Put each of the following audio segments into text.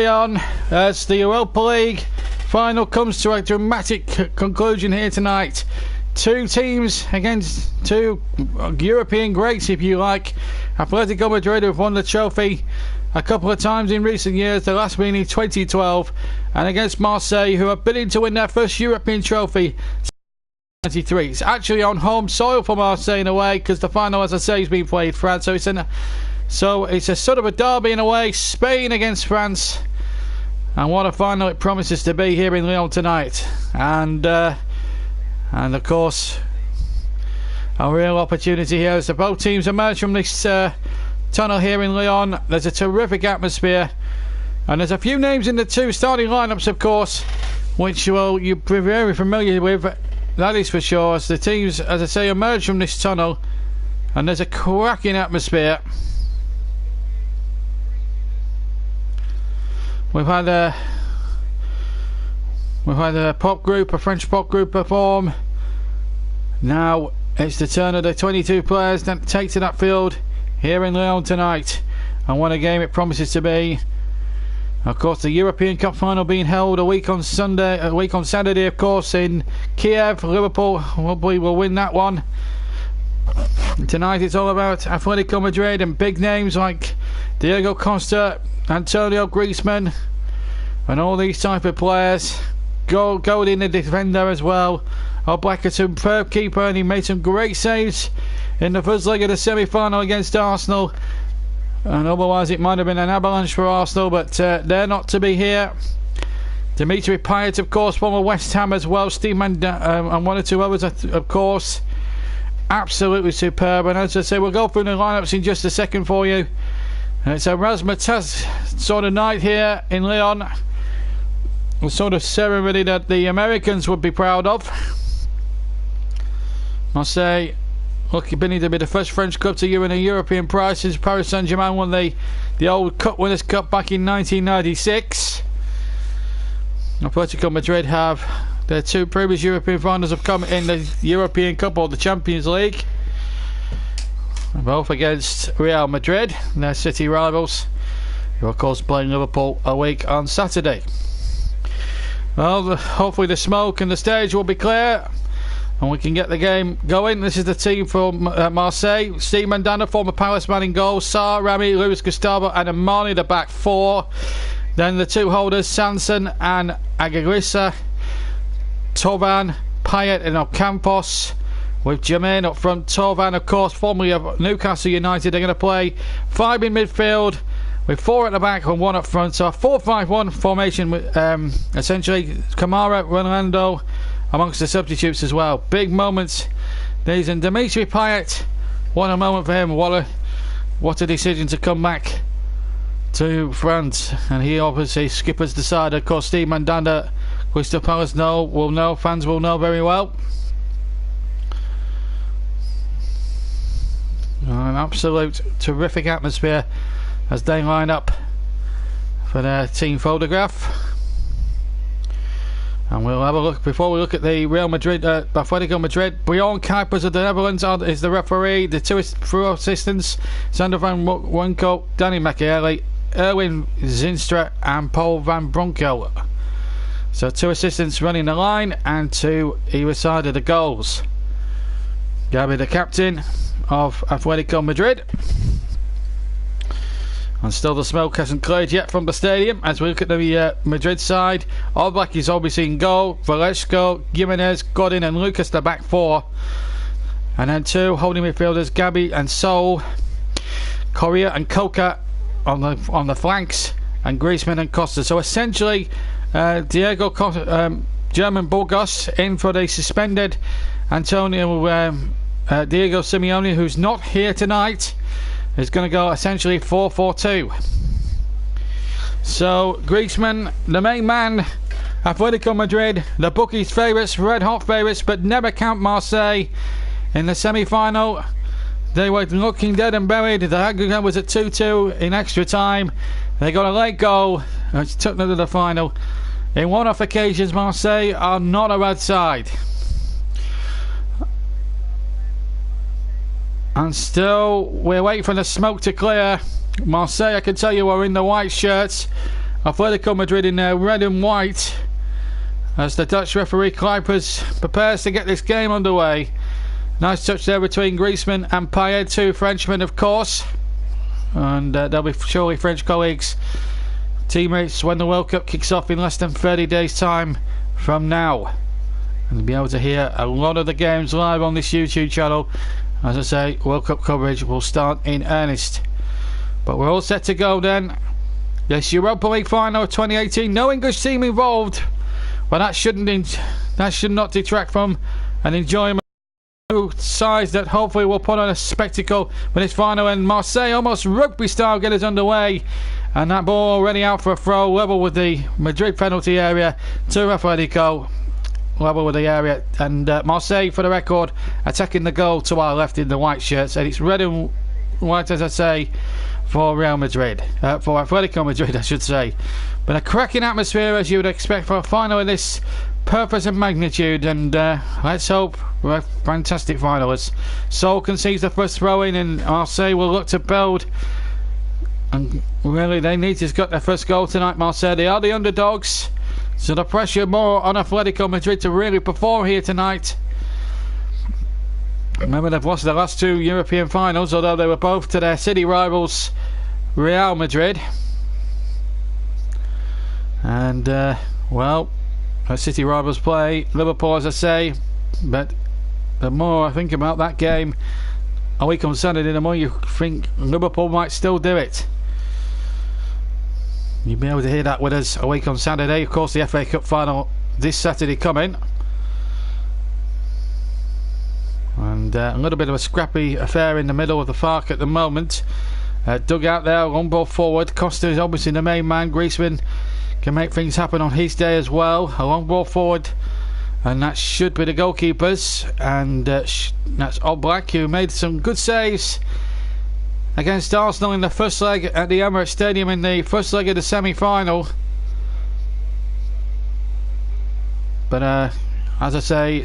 Lyon as the Europa League final comes to a dramatic conclusion here tonight. Two teams against two European greats, if you like. Athletico Madrid have won the trophy a couple of times in recent years, the last being in 2012, and against Marseille, who are bidding to win their first European trophy. 93. It's actually on home soil for Marseille in a way, because the final, as I say, is being played in France. So it's a sort of a derby in a way. Spain against France, and what a final it promises to be here in Lyon tonight. And of course, a real opportunity here as the both teams emerge from this tunnel here in Lyon. There's a terrific atmosphere, and there's a few names in the two starting lineups, of course, which you'll be very familiar with. That is for sure, as the teams, as I say, emerge from this tunnel, and there's a cracking atmosphere. We've had a pop group, a French pop group perform. Now it's the turn of the 22 players that take to that field here in Lyon tonight, and what a game it promises to be. Of course, the European Cup final being held a week on Saturday, of course, in Kiev. Liverpool probably will win that one. Tonight it's all about Athletico Madrid and big names like Diego Costa, Antonio Griezmann, and all these type of players. Golding the defender as well. Oblak, a superb keeper, and he made some great saves in the first leg of the semi-final against Arsenal. And otherwise it might have been an avalanche for Arsenal, but they're not to be here. Dimitri Payet, of course, former West Ham as well. Steve and one or two others, of course. Absolutely superb. And as I say, we'll go through the lineups in just a second for you. And it's a razzmatazz sort of night here in Lyon. The sort of ceremony that the Americans would be proud of. Marseille looking to be the first French club to win a European prize since Paris Saint-Germain won the old Cup Winners' Cup back in 1996. Athletico Madrid have their two previous European finals have come in the European Cup or the Champions League, both against Real Madrid, their city rivals, who are of course playing Liverpool a week on Saturday. Well, hopefully the smoke and the stage will be clear and we can get the game going. This is the team from Marseille. Steve Mandanda, former Palace man in goal. Sarr, Rami, Luis Gustavo and Amani, the back four. Then the two holders, Sanson and Aguirre. Tovan, Payet and Ocampos, with Jermaine up front. Tovan, of course, formerly of Newcastle United. They're going to play five in midfield with four at the back and one up front. So a 4-5-1 formation with essentially Kamara, Ronaldo amongst the substitutes as well. Big moments these, and Dimitri Payet, what a moment for him. What a decision to come back to France, and he obviously skippers the side. Of course, Steve Mandanda, Crystal Palace fans will know very well. An absolute terrific atmosphere as they line up for their team photograph. And we'll have a look before we look at the Real Madrid, Athletico Madrid. Bjorn Kuipers of the Netherlands is the referee. The two assistants, Sander van Wonko, Danny McAley, Erwin Zinstra and Paul van Bronco. So two assistants running the line and two either side of the goals. Gabi, the captain of Athletico Madrid. And still the smoke hasn't cleared yet from the stadium as we look at the Madrid side. Oblak is obviously in goal. Valesco, Gimenez, Godin and Lucas, the back four. And then two holding midfielders, Gabi and Sol, Correa and Coca on the flanks, and Griezmann and Costa. So essentially Diego German Burgos in for the suspended Diego Simeone, who's not here tonight. Is going to go essentially 4-4-2. So Griezmann, the main man, Athletico Madrid, the bookies' favourites, red hot favourites, but never count Marseille in the semi-final. They were looking dead and buried. The aggregate was at 2-2 in extra time. They got a late goal which took them to the final. In one-off occasions, Marseille are not a bad side. And still we're waiting for the smoke to clear. Marseille, I can tell you, are in the white shirts Atletico Madrid in their red and white as the Dutch referee Kuipers prepares to get this game underway. Nice touch there between Griezmann and Payet, two Frenchmen of course, and they'll be surely French colleagues, teammates when the World Cup kicks off in less than 30 days time from now. And you'll be able to hear a lot of the games live on this YouTube channel. As I say, World Cup coverage will start in earnest. But we're all set to go then. This Europa League final of 2018, no English team involved, but that should not detract from an enjoyment of sides that hopefully will put on a spectacle when it's final. And Marseille almost rugby style get us underway, and that ball already out for a throw, level with the Madrid penalty area to Atletico, level with the area, and Marseille, for the record, attacking the goal to our left in the white shirts, and it's red and white, as I say, for Real Madrid, for Atletico Madrid I should say. But a cracking atmosphere as you would expect for a final of this purpose and magnitude, and let's hope we're a fantastic final as Sol concedes the first throw in, and Marseille will look to build, and really they need to get their first goal tonight. Marseille, they are the underdogs, so the pressure more on Atletico Madrid to really perform here tonight. Remember, they've lost their last two European finals, although they were both to their city rivals Real Madrid. And well, our city rivals play Liverpool, as I say, but the more I think about that game a week on Saturday, the more you think Liverpool might still do it. You'll be able to hear that with us a week on Saturday. Of course, the FA Cup final this Saturday coming. And a little bit of a scrappy affair in the middle of the park at the moment. Dug out there, long ball forward. Costa is obviously the main man. Griezmann can make things happen on his day as well. A long ball forward, and that should be the goalkeepers. And that's Oblak, who made some good saves against Arsenal in the first leg at the Emirates Stadium in the first leg of the semi-final. But as I say,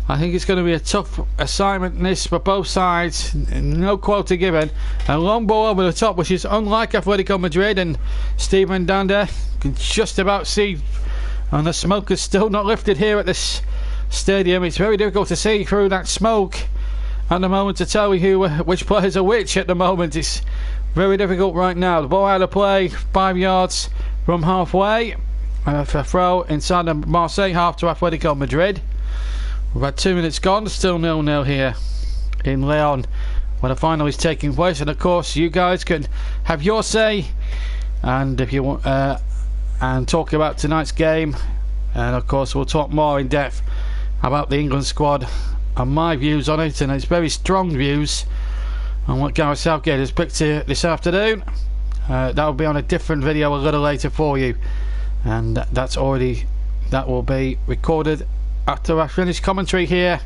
I think it's going to be a tough assignment this for both sides. No quota given. A long ball over the top, which is unlike Atletico Madrid, and Steven Dander can just about see, and the smoke is still not lifted here at this stadium. It's very difficult to see through that smoke at the moment to tell you which players are which at the moment. It's very difficult right now. The ball out of play 5 yards from halfway for a throw inside the Marseille half to Atletico Madrid. We've had 2 minutes gone, still 0-0 here in Leon when the final is taking place. And of course you guys can have your say, and if you want and talk about tonight's game, and of course we'll talk more in depth about the England squad and my views on it, and it's very strong views on what Gareth Southgate has picked here this afternoon. That will be on a different video a little later for you, and that will be recorded after I finish commentary here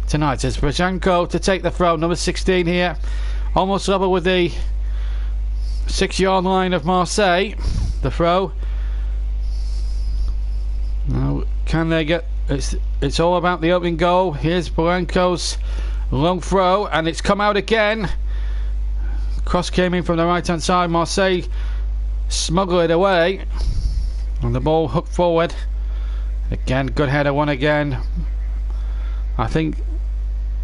tonight. It's Brezanko to take the throw, number 16 here, almost level with the 6-yard line of Marseille. The throw. Now, can they get? It's all about the opening goal. Here's Brezanko's long throw, and it's come out again. Cross came in from the right hand side. Marseille smuggle it away, and the ball hooked forward. Again, good header, one again. I think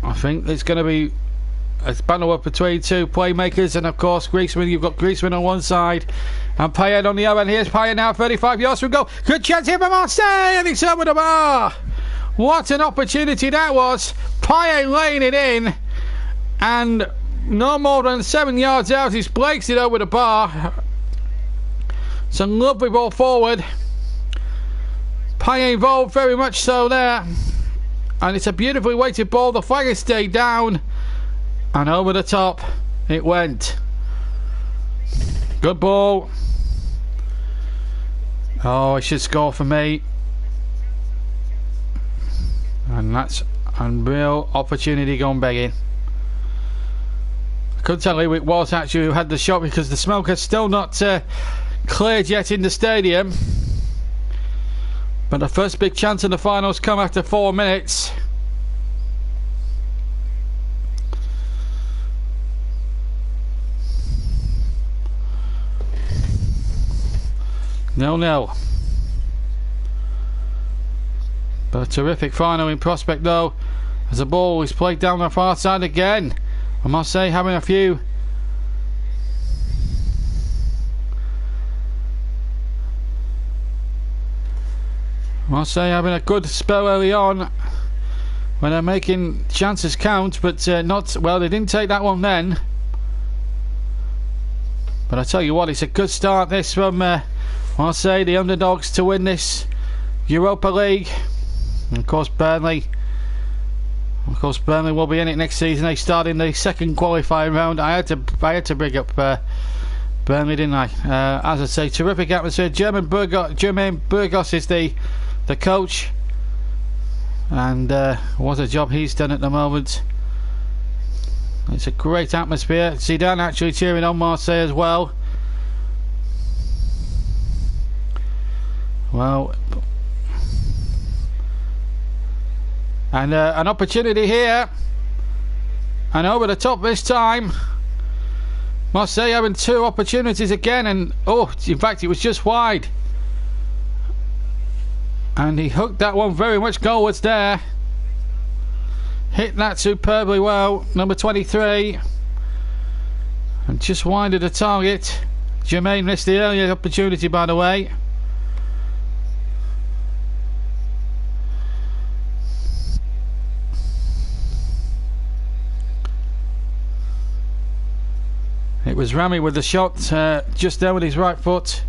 it's going to be a battle up between two playmakers, and of course Griezmann. You've got Griezmann on one side and Payet on the other, and here's Payet now, 35 yards from goal. Good chance here for Marseille, and it's over the bar. What an opportunity that was. Payet laying it in, and no more than 7 yards out, he's blakes it over the bar. Some lovely ball forward. Payet involved very much so there, and it's a beautifully weighted ball. The flag has stayed down, and over the top it went. Good ball. Oh, it should score for me, and that's a real opportunity gone begging. I couldn't tell who it was actually who had the shot, because the smoke has still not cleared yet in the stadium. But the first big chance in the finals come after 4 minutes. 0-0. But a terrific final in prospect though, as the ball is played down the far side again. I must say, having a few having a good spell early on when they're making chances count, but not well. They didn't take that one then. But I tell you what, it's a good start this from Marseille, the underdogs to win this Europa League. And of course Burnley will be in it next season. They start in the second qualifying round. I had to bring up Burnley, didn't I? As I say, terrific atmosphere. Jermaine Burgos is the coach, and what a job he's done at the moment. It's a great atmosphere. Zidane actually cheering on Marseille as well. Well, and an opportunity here, and over the top this time. Marseille having two opportunities again, and in fact it was just wide, and he hooked that one very much goalwards there. Hit that superbly well, number 23, and just wide of the target. Jermaine missed the earlier opportunity, by the way. It was Rami with the shot just there with his right foot,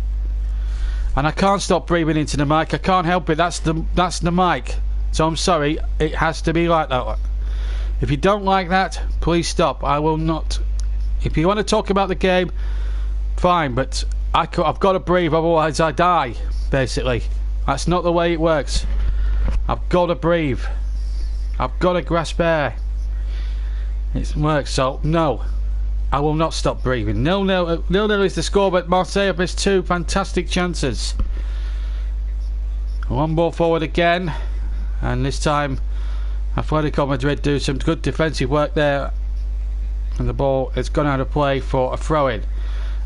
and I can't stop breathing into the mic. I can't help it. That's the mic. So I'm sorry. It has to be like that. If you don't like that, please stop. I will not. If you want to talk about the game, fine. But I've got to breathe, otherwise I die. Basically, that's not the way it works. I've got to breathe. I've got to grasp air. It works. So no. I will not stop breathing. 0-0 is the score, but Marseille have missed two fantastic chances. One ball forward again, and this time Athletico Madrid do some good defensive work there, and the ball has gone out of play for a throw-in,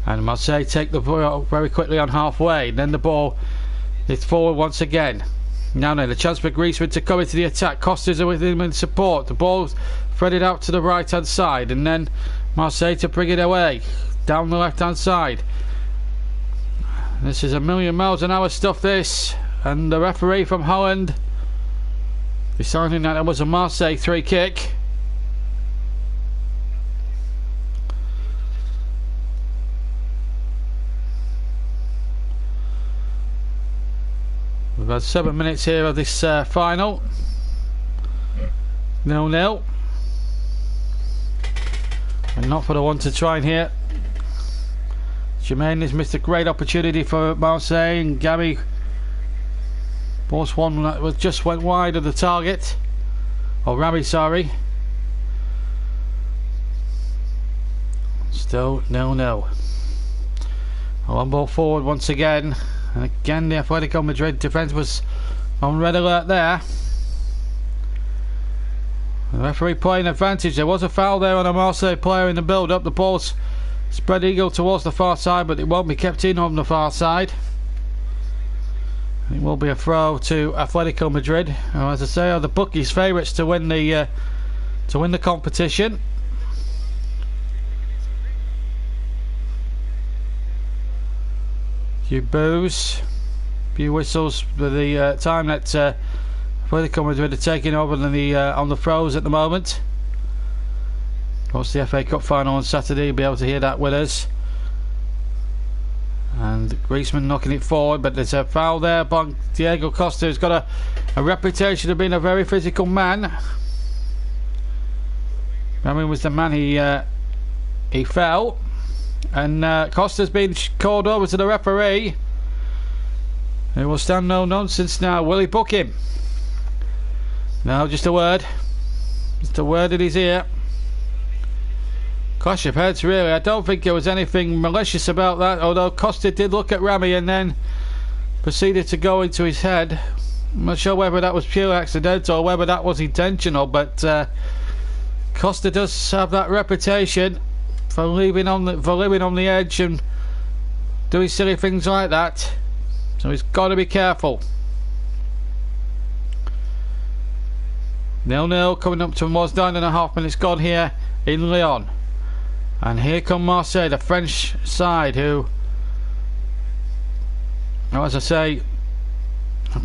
and Marseille take the ball very quickly on halfway. Then the ball is forward once again. Now the chance for Griezmann to come into the attack. Costas are with him in support. The ball's threaded out to the right hand side, and then Marseille to bring it away down the left hand side. This is a million miles an hour stuff, this, and the referee from Holland deciding that it was a Marseille free kick. We've had 7 minutes here of this final. 0-0. And not for the one to try and hit. Jermaine has missed a great opportunity for Marseille, and Gabby forced one that just went wide of the target. Or Rami, sorry. Still 0-0. One ball forward once again, and again the Athletico Madrid defence was on red alert there. The referee playing advantage. There was a foul there on a Marseille player in the build-up. The ball's spread eagle towards the far side, but it won't be kept in on the far side. It will be a throw to Athletico Madrid, who, as I say, are the bookies' favourites to win the competition. Few boos, few whistles for the time that Athletico Madrid are taking over on the throws at the moment. Of course, the FA Cup final on Saturday, you'll be able to hear that with us. And Griezmann knocking it forward, but there's a foul there by Diego Costa, who's got a reputation of being a very physical man. Rami was the man he fell, and Costa's been called over to the referee, who will stand no nonsense now. Will he book him? No, just a word. Just a word in his ear. Clash of heads, really. I don't think there was anything malicious about that, although Costa did look at Rami and then proceeded to go into his head. I'm not sure whether that was pure accidental or whether that was intentional, but Costa does have that reputation for living on the edge and doing silly things like that. So he's got to be careful. 0-0 coming up towards 9.5 minutes gone here in Lyon. And here come Marseille, the French side, who, as I say,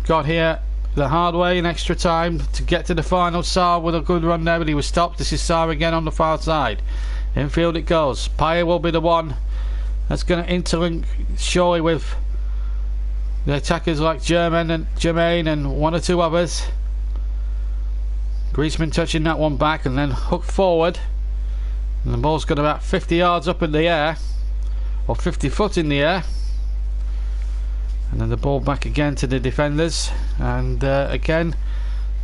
got here the hard way in extra time to get to the final. Sarr with a good run there, but he was stopped. This is Sarr again on the far side. Infield it goes. Payet will be the one that's going to interlink surely with the attackers like Jermaine and one or two others. Griezmann touching that one back and then hooked forward. And the ball's got about 50 yards up in the air, or 50 foot in the air. And then the ball back again to the defenders. And again,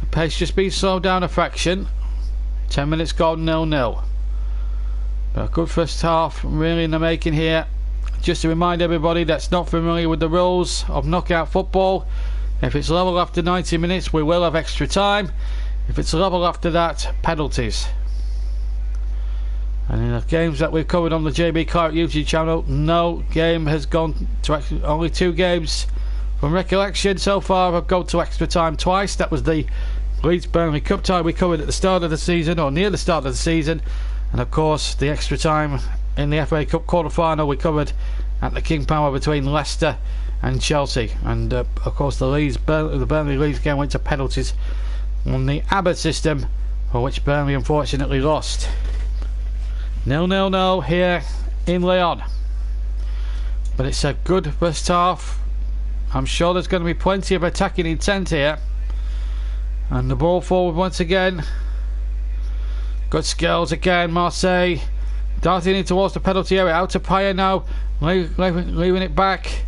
the pace just being slowed down a fraction. 10 minutes gone, 0-0. But a good first half really in the making here. Just to remind everybody that's not familiar with the rules of knockout football, if it's level after 90 minutes we will have extra time. If it's level after that, penalties. And in the games that we've covered on the JB Clark YouTube channel, no game has gone to only 2 games from recollection so far have gone to extra time twice. That was the Leeds Burnley Cup tie we covered at the start of the season, or near the start of the season, and of course the extra time in the FA Cup quarter-final we covered at the King Power between Leicester and Chelsea. And of course the Burnley Leeds game went to penalties on the Abbott system, for which Burnley unfortunately lost. 0-0 here in Lyon. But it's a good first half. I'm sure there's going to be plenty of attacking intent here. And the ball forward once again. Good skills again, Marseille. Darting in towards the penalty area. Out to Payet now. Leaving it back.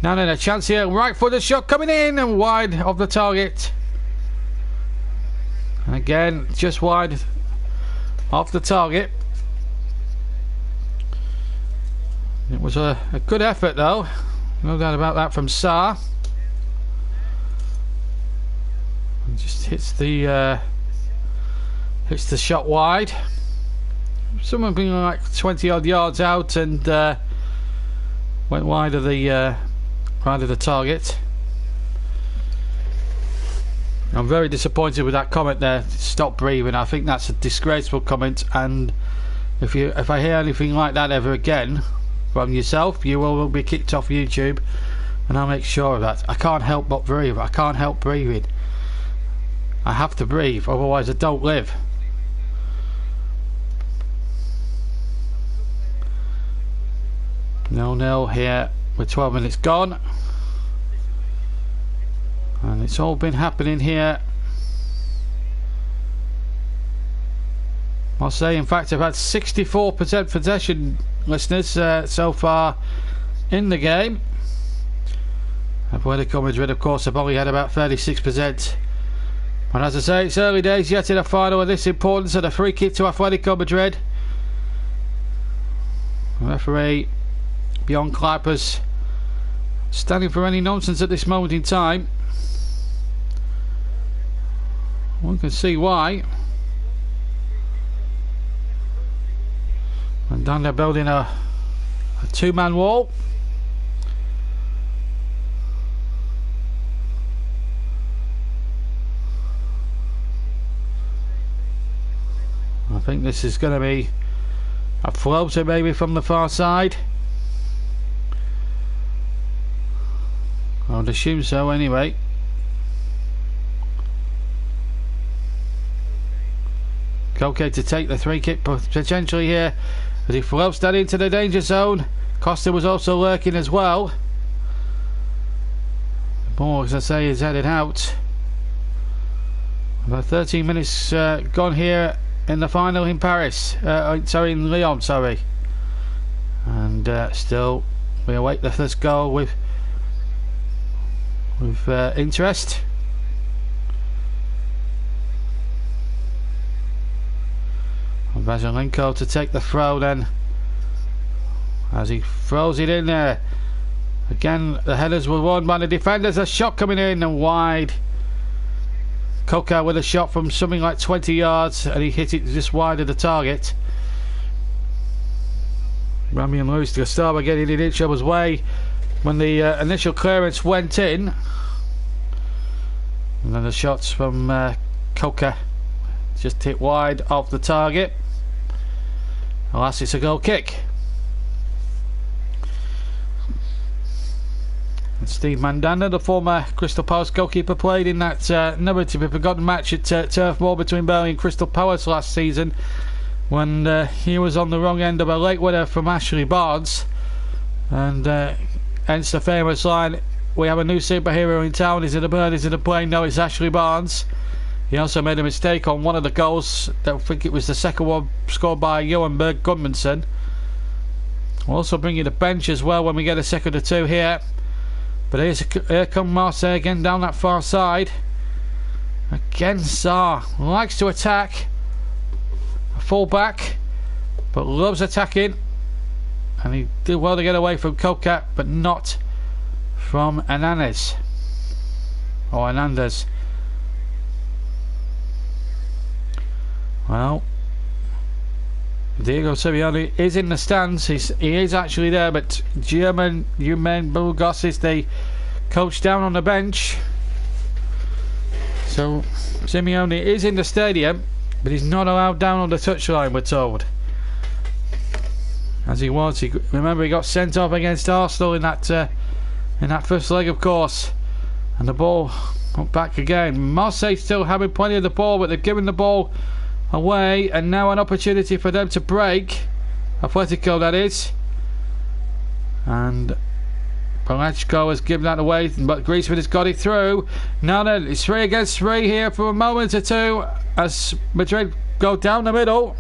Now then, a chance here. Right footed shot coming in and wide of the target. And again, just wide off the target. It was a good effort though, no doubt about that, from Sarr. And just hits the shot wide. Someone being like 20 odd yards out and went wide of the target. I'm very disappointed with that comment there. Stop breathing. I think that's a disgraceful comment, and if I hear anything like that ever again from yourself, you will be kicked off YouTube, and I'll make sure of that. I can't help but breathe. I can't help breathing. I have to breathe, otherwise I don't live. 0-0 here with 12 minutes gone, and it's all been happening here. Marseille in fact have had 64% possession, listeners, so far in the game. Athletico Madrid of course have only had about 36%. And as I say, it's early days yet in a final of this importance, and a free kick to Athletico Madrid. Referee Bjorn Kuipers standing for any nonsense at this moment in time. One can see why. And down there building a two-man wall. I think this is going to be a floater maybe from the far side. I would assume so anyway. Okay to take the free kick potentially here as he floats that into the danger zone. Costa was also lurking as well. The ball, as I say, is headed out. About 13 minutes gone here in the final in Paris. Sorry, in Lyon, sorry. And still we await the first goal with interest. Vazilenko to take the throw then, as he throws it in there. Again, the headers were won by the defenders. A shot coming in and wide. Coca with a shot from something like 20 yards, and he hit it just wide of the target. Rami and Luis Gustavo getting in each other's way. when the initial clearance went in. And then the shots from Coca just hit wide off the target. Alas, it's a goal kick. And Steve Mandanda, the former Crystal Palace goalkeeper, played in that never to be forgotten match at Turf Moor between Burnley and Crystal Palace last season, when he was on the wrong end of a late winner from Ashley Barnes. And hence the famous line, "We have a new superhero in town. Is it a bird? Is it a plane? No, it's Ashley Barnes." He also made a mistake on one of the goals. I think it was the second one scored by Johan Berg Gudmundsson. We'll also bring you the bench as well when we get a second or two here. But here come Marseille again down that far side. Again, Sarr likes to attack. A full back, but loves attacking. And he did well to get away from Coca, but not from Hernandez. Or Hernandez. Well, Diego Simeone is in the stands. He is actually there, but German Jumen Burgos is the coach down on the bench. So Simeone is in the stadium, but he's not allowed down on the touchline, we're told. As he was, remember he got sent off against Arsenal in that first leg, of course. And the ball went back again. Marseille still having plenty of the ball, but they've given the ball away, and now an opportunity for them to break. Athletico, that is. And Palachko has given that away, but Griezmann has got it through. Now then, it's 3 against 3 here for a moment or two as Madrid go down the middle.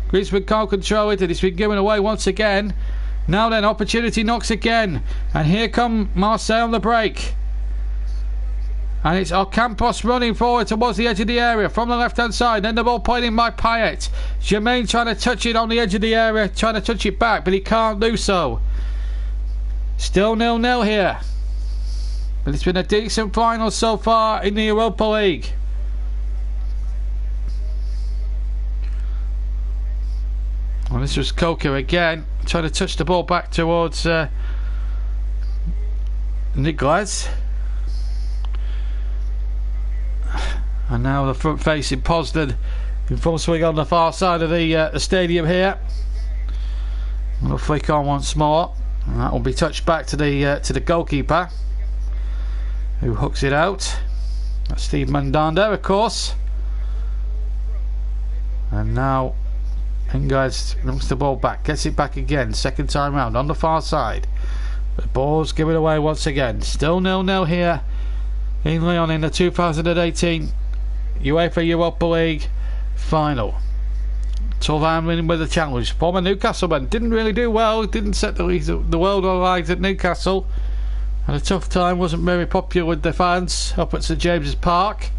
Griezmann can't control it, and it's been given away once again. Now then, opportunity knocks again, and here come Marseille on the break. And it's Ocampos running forward towards the edge of the area from the left-hand side. Then the ball played in by Payet. Jermaine trying to touch it on the edge of the area, trying to touch it back, but he can't do so. Still 0-0 here. But it's been a decent final so far in the Europa League. Well, this was Coca again, trying to touch the ball back towards Niglas. And now the front facing Poznan in full swing on the far side of the stadium here. And a flick on once more, and that will be touched back to the goalkeeper, who hooks it out. That's Steve Mandanda, of course. And now Engels knocks the ball back, gets it back again, second time round on the far side. The ball's given away once again. Still 0-0 here in Lyon in the 2018 UEFA Europa League final. Torvan winning with a challenge. Former Newcastleman didn't really do well, didn't set the world on light at Newcastle. Had a tough time, wasn't very popular with the fans up at St James's Park.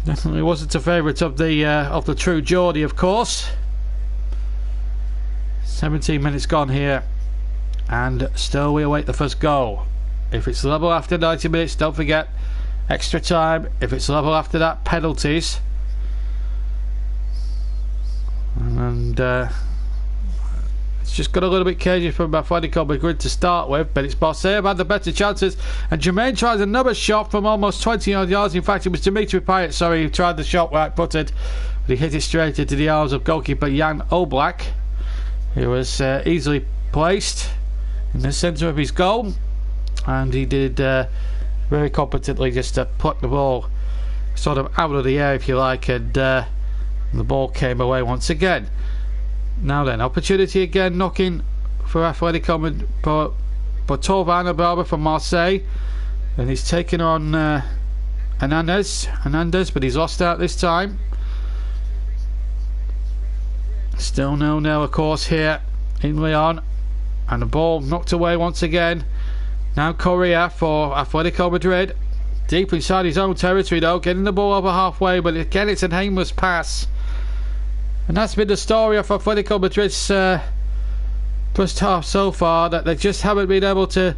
Definitely wasn't a favourite of the true Geordie, of course. 17 minutes gone here, and still we await the first goal. If it's level after 90 minutes, don't forget extra time. If it's level after that, penalties. And it's just got a little bit cagey from Athletico Madrid to start with, but it's Marseille have had the better chances, and Jermaine tries another shot from almost 20 odd yards. In fact, it was Dimitri Payet, who tried the shot right footed, but he hit it straight into the arms of goalkeeper Jan Oblak, who was easily placed in the centre of his goal, and he did very competently just to pluck the ball sort of out of the air, if you like, and the ball came away once again. Now then, opportunity again, knocking for Athletico for Torvan Barber from Marseille, and he's taken on Hernandez, but he's lost out this time. Still 0-0, of course, here in Lyon, and the ball knocked away once again. Now Correa for Athletico Madrid, deep inside his own territory though, getting the ball over halfway, but again it's an aimless pass. And that's been the story of Athletico Madrid's first half so far, that they just haven't been able to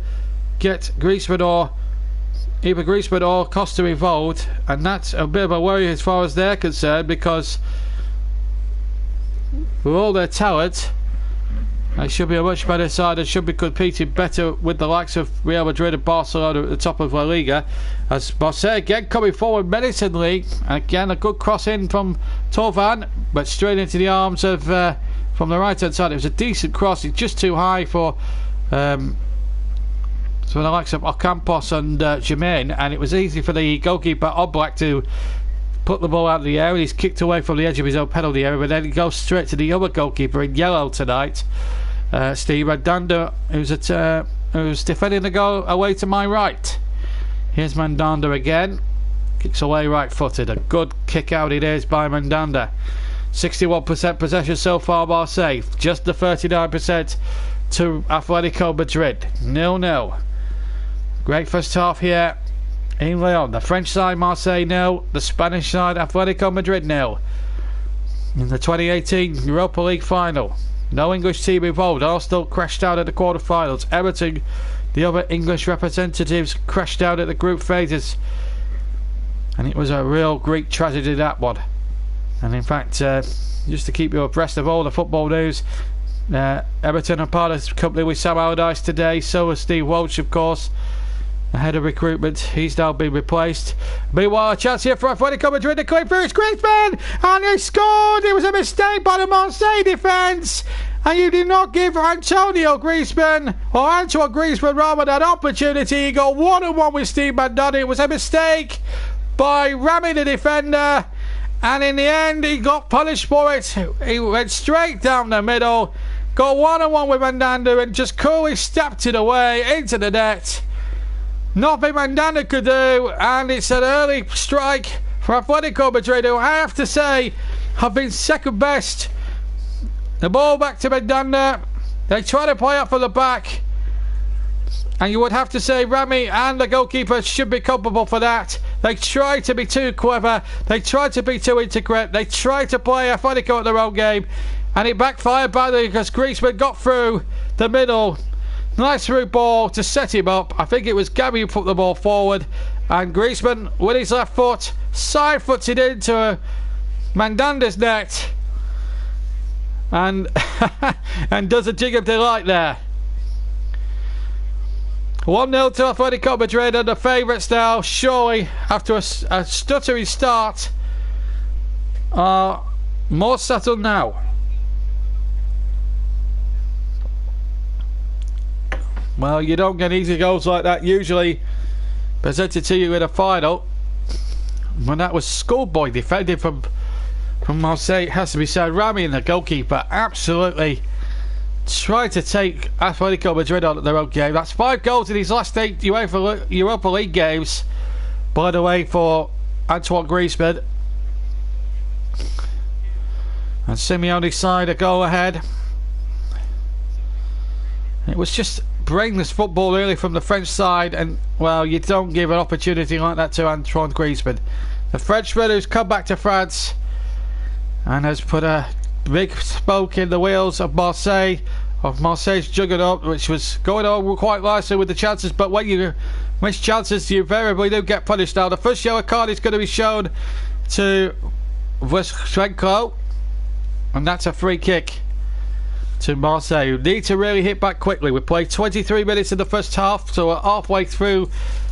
get either Griezmann or Costa involved, and that's a bit of a worry as far as they're concerned, because for all their talent, They should be a much better side and should be competing better with the likes of Real Madrid and Barcelona at the top of La Liga. As Marseille again coming forward menacingly. Again, a good cross in from Torvan, but straight into the arms of from the right hand side. It was a decent cross. It's just too high for the likes of Ocampos and Jermaine, and it was easy for the goalkeeper Oblak to put the ball out of the air, and he's kicked away from the edge of his own penalty area, but then it goes straight to the other goalkeeper in yellow tonight, Steve Mandanda, who's defending the goal away to my right. Here's Mandanda again, kicks away right-footed. A good kick out it is by Mandanda. 61% possession so far, Marseille, just the 39% to Athletico Madrid. 0-0. Great first half here in Lyon. The French side, Marseille 0. The Spanish side, Athletico Madrid 0. In the 2018 Europa League final, no English team involved. Arsenal crashed out at the quarter-finals. Everton, the other English representatives, crashed out at the group phases. And it was a real Greek tragedy, that one. And in fact, just to keep you abreast of all the football news, Everton are part of the company with Sam Allardyce today. So was Steve Walsh, of course, ahead of recruitment. He's now been replaced. Meanwhile, a chance here for Athletico Madrid to clear through. It's Griezmann, and he scored. It was a mistake by the Marseille defence, and you did not give Antonio Griezmann, or Antoine Griezmann rather, that opportunity. He got 1-on-1 with Steve Mandanda. It was a mistake by Rami, the defender, and in the end he got punished for it. He went straight down the middle, got 1-on-1 with Mandanda, and just coolly stepped it away into the net. Nothing Mandanda could do, and it's an early strike for Athletico Madrid, who I have to say have been second best. The ball back to Mandanda. They try to play up from the back, and you would have to say Rami and the goalkeeper should be culpable for that. They try to be too clever. They try to be too intricate. They try to play Athletico at their own game, and it backfired badly because Griezmann got through the middle. Nice through ball to set him up. I think it was Gabby who put the ball forward, and Griezmann with his left foot side foots it into Mandanda's net, and and does a jig of delight there. 1-0 to Athletico Madrid, and the favourites now, surely after a stuttering start, are more settled now. Well, you don't get easy goals like that usually presented to you in a final. When that was schoolboy defending from Marseille, it has to be said. Rami and the goalkeeper absolutely tried to take Atletico Madrid on at their own game. That's 5 goals in his last 8 Europa League games, by the way, for Antoine Griezmann. And Simeone's side a goal ahead. It was just brainless football really from the French side, and well, you don't give an opportunity like that to Antoine Griezmann, the Frenchman who's come back to France and has put a big spoke in the wheels of Marseille's juggernaut, which was going on quite nicely with the chances, but when you miss chances you invariably do get punished. Now the first yellow card is going to be shown to Voshenko, and that's a free kick to Marseille, who need to really hit back quickly. We played 23 minutes in the first half, so we're halfway through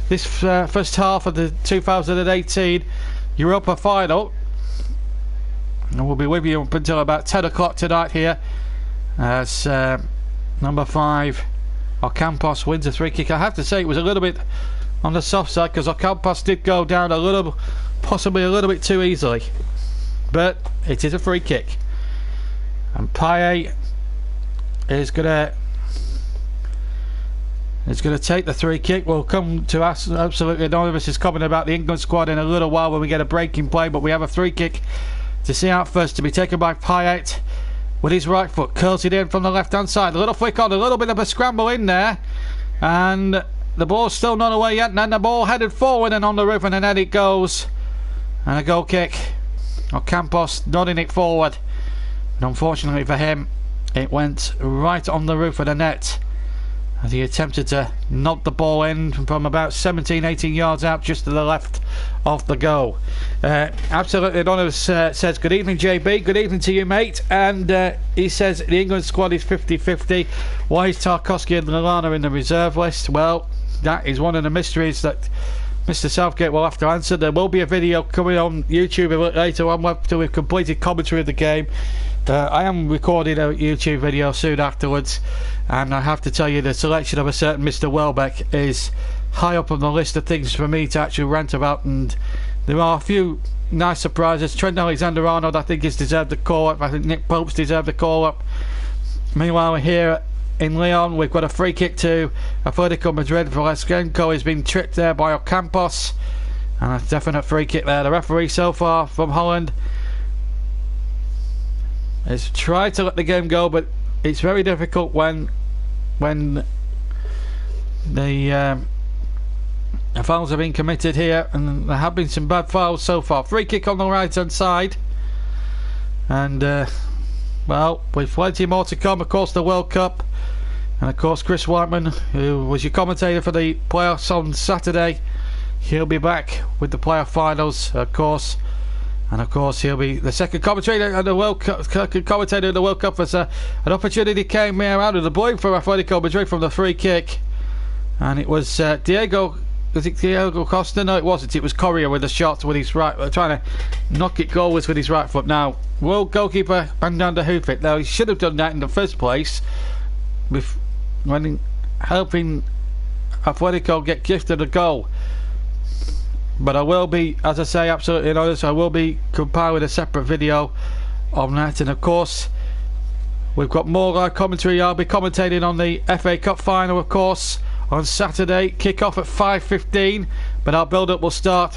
this first half of the 2018 Europa final, and we'll be with you up until about 10 o'clock tonight here as number 5 Ocampos wins a free kick. I have to say it was a little bit on the soft side because Ocampos did go down possibly a little bit too easily, but it is a free kick, and Payet is gonna take the free kick. We'll come to us absolutely anonymous is comment about the England squad in a little while when we get a break in play, but we have a free kick to see out first, to be taken by Payet with his right foot, curls it in from the left hand side, a little flick on, a little bit of a scramble in there, and the ball's still not away yet, and then the ball headed forward and on the roof, and then it goes, and a goal kick. Ocampos nodding it forward, and unfortunately for him it went right on the roof of the net, as he attempted to knock the ball in from about 17-18 yards out, just to the left of the goal. Absolutely Anonymous says, good evening JB, good evening to you mate, and he says the England squad is 50-50. Why is Tarkowski and Lallana in the reserve list? Well, that is one of the mysteries that Mr. Southgate will have to answer. There will be a video coming on YouTube a bit later on after we've completed commentary of the game. I am recording a YouTube video soon afterwards, and I have to tell you the selection of a certain Mr. Welbeck is high up on the list of things for me to actually rant about, and there are a few nice surprises. Trent Alexander-Arnold, I think, has deserved the call-up. I think Nick Pope's deserved the call-up. Meanwhile, here in Lyon, we've got a free kick to Athletico Madrid. Velasquenko has been tripped there by Ocampos, and a definite free kick there. The referee so far from Holland has tried to let the game go, but it's very difficult when the fouls have been committed here, and there have been some bad fouls so far. Free kick on the right hand side, and well, with plenty more to come. Of course, the World Cup, and of course Chris Whiteman, who was your commentator for the playoffs on Saturday, he'll be back with the playoff finals, of course. And of course he'll be the second commentator of the World Cup. As an opportunity came here out of the blue for Athletico Madrid from the free kick, and it was Diego Costa? No, it wasn't. It was Correa with a shot with his right, trying to knock it goalwards with his right foot. Now, world goalkeeper Bandanda hoof it. Now, he should have done that in the first place, when helping Athletico get gifted a goal. But I will be, as I say, absolutely honest, I will be compiling a separate video on that. And of course, we've got more live commentary. I'll be commentating on the FA Cup final, of course, on Saturday. Kick-off at 5:15, but our build-up will start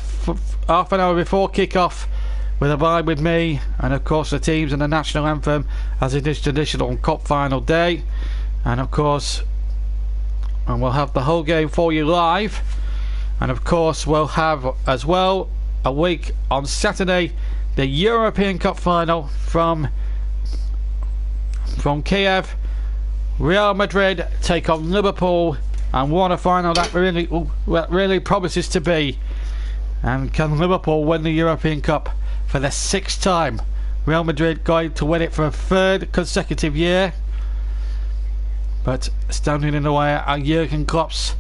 half an hour before kick-off with a vibe with me, and of course the teams and the national anthem, as it is traditional on Cup final day. And of course, and we'll have the whole game for you live. And of course we'll have as well a week on Saturday the European Cup final from Kiev. Real Madrid take on Liverpool, and what a final that really promises to be. And can Liverpool win the European Cup for the 6th time? Real Madrid going to win it for a 3rd consecutive year, but standing in the way are Jurgen Klopp's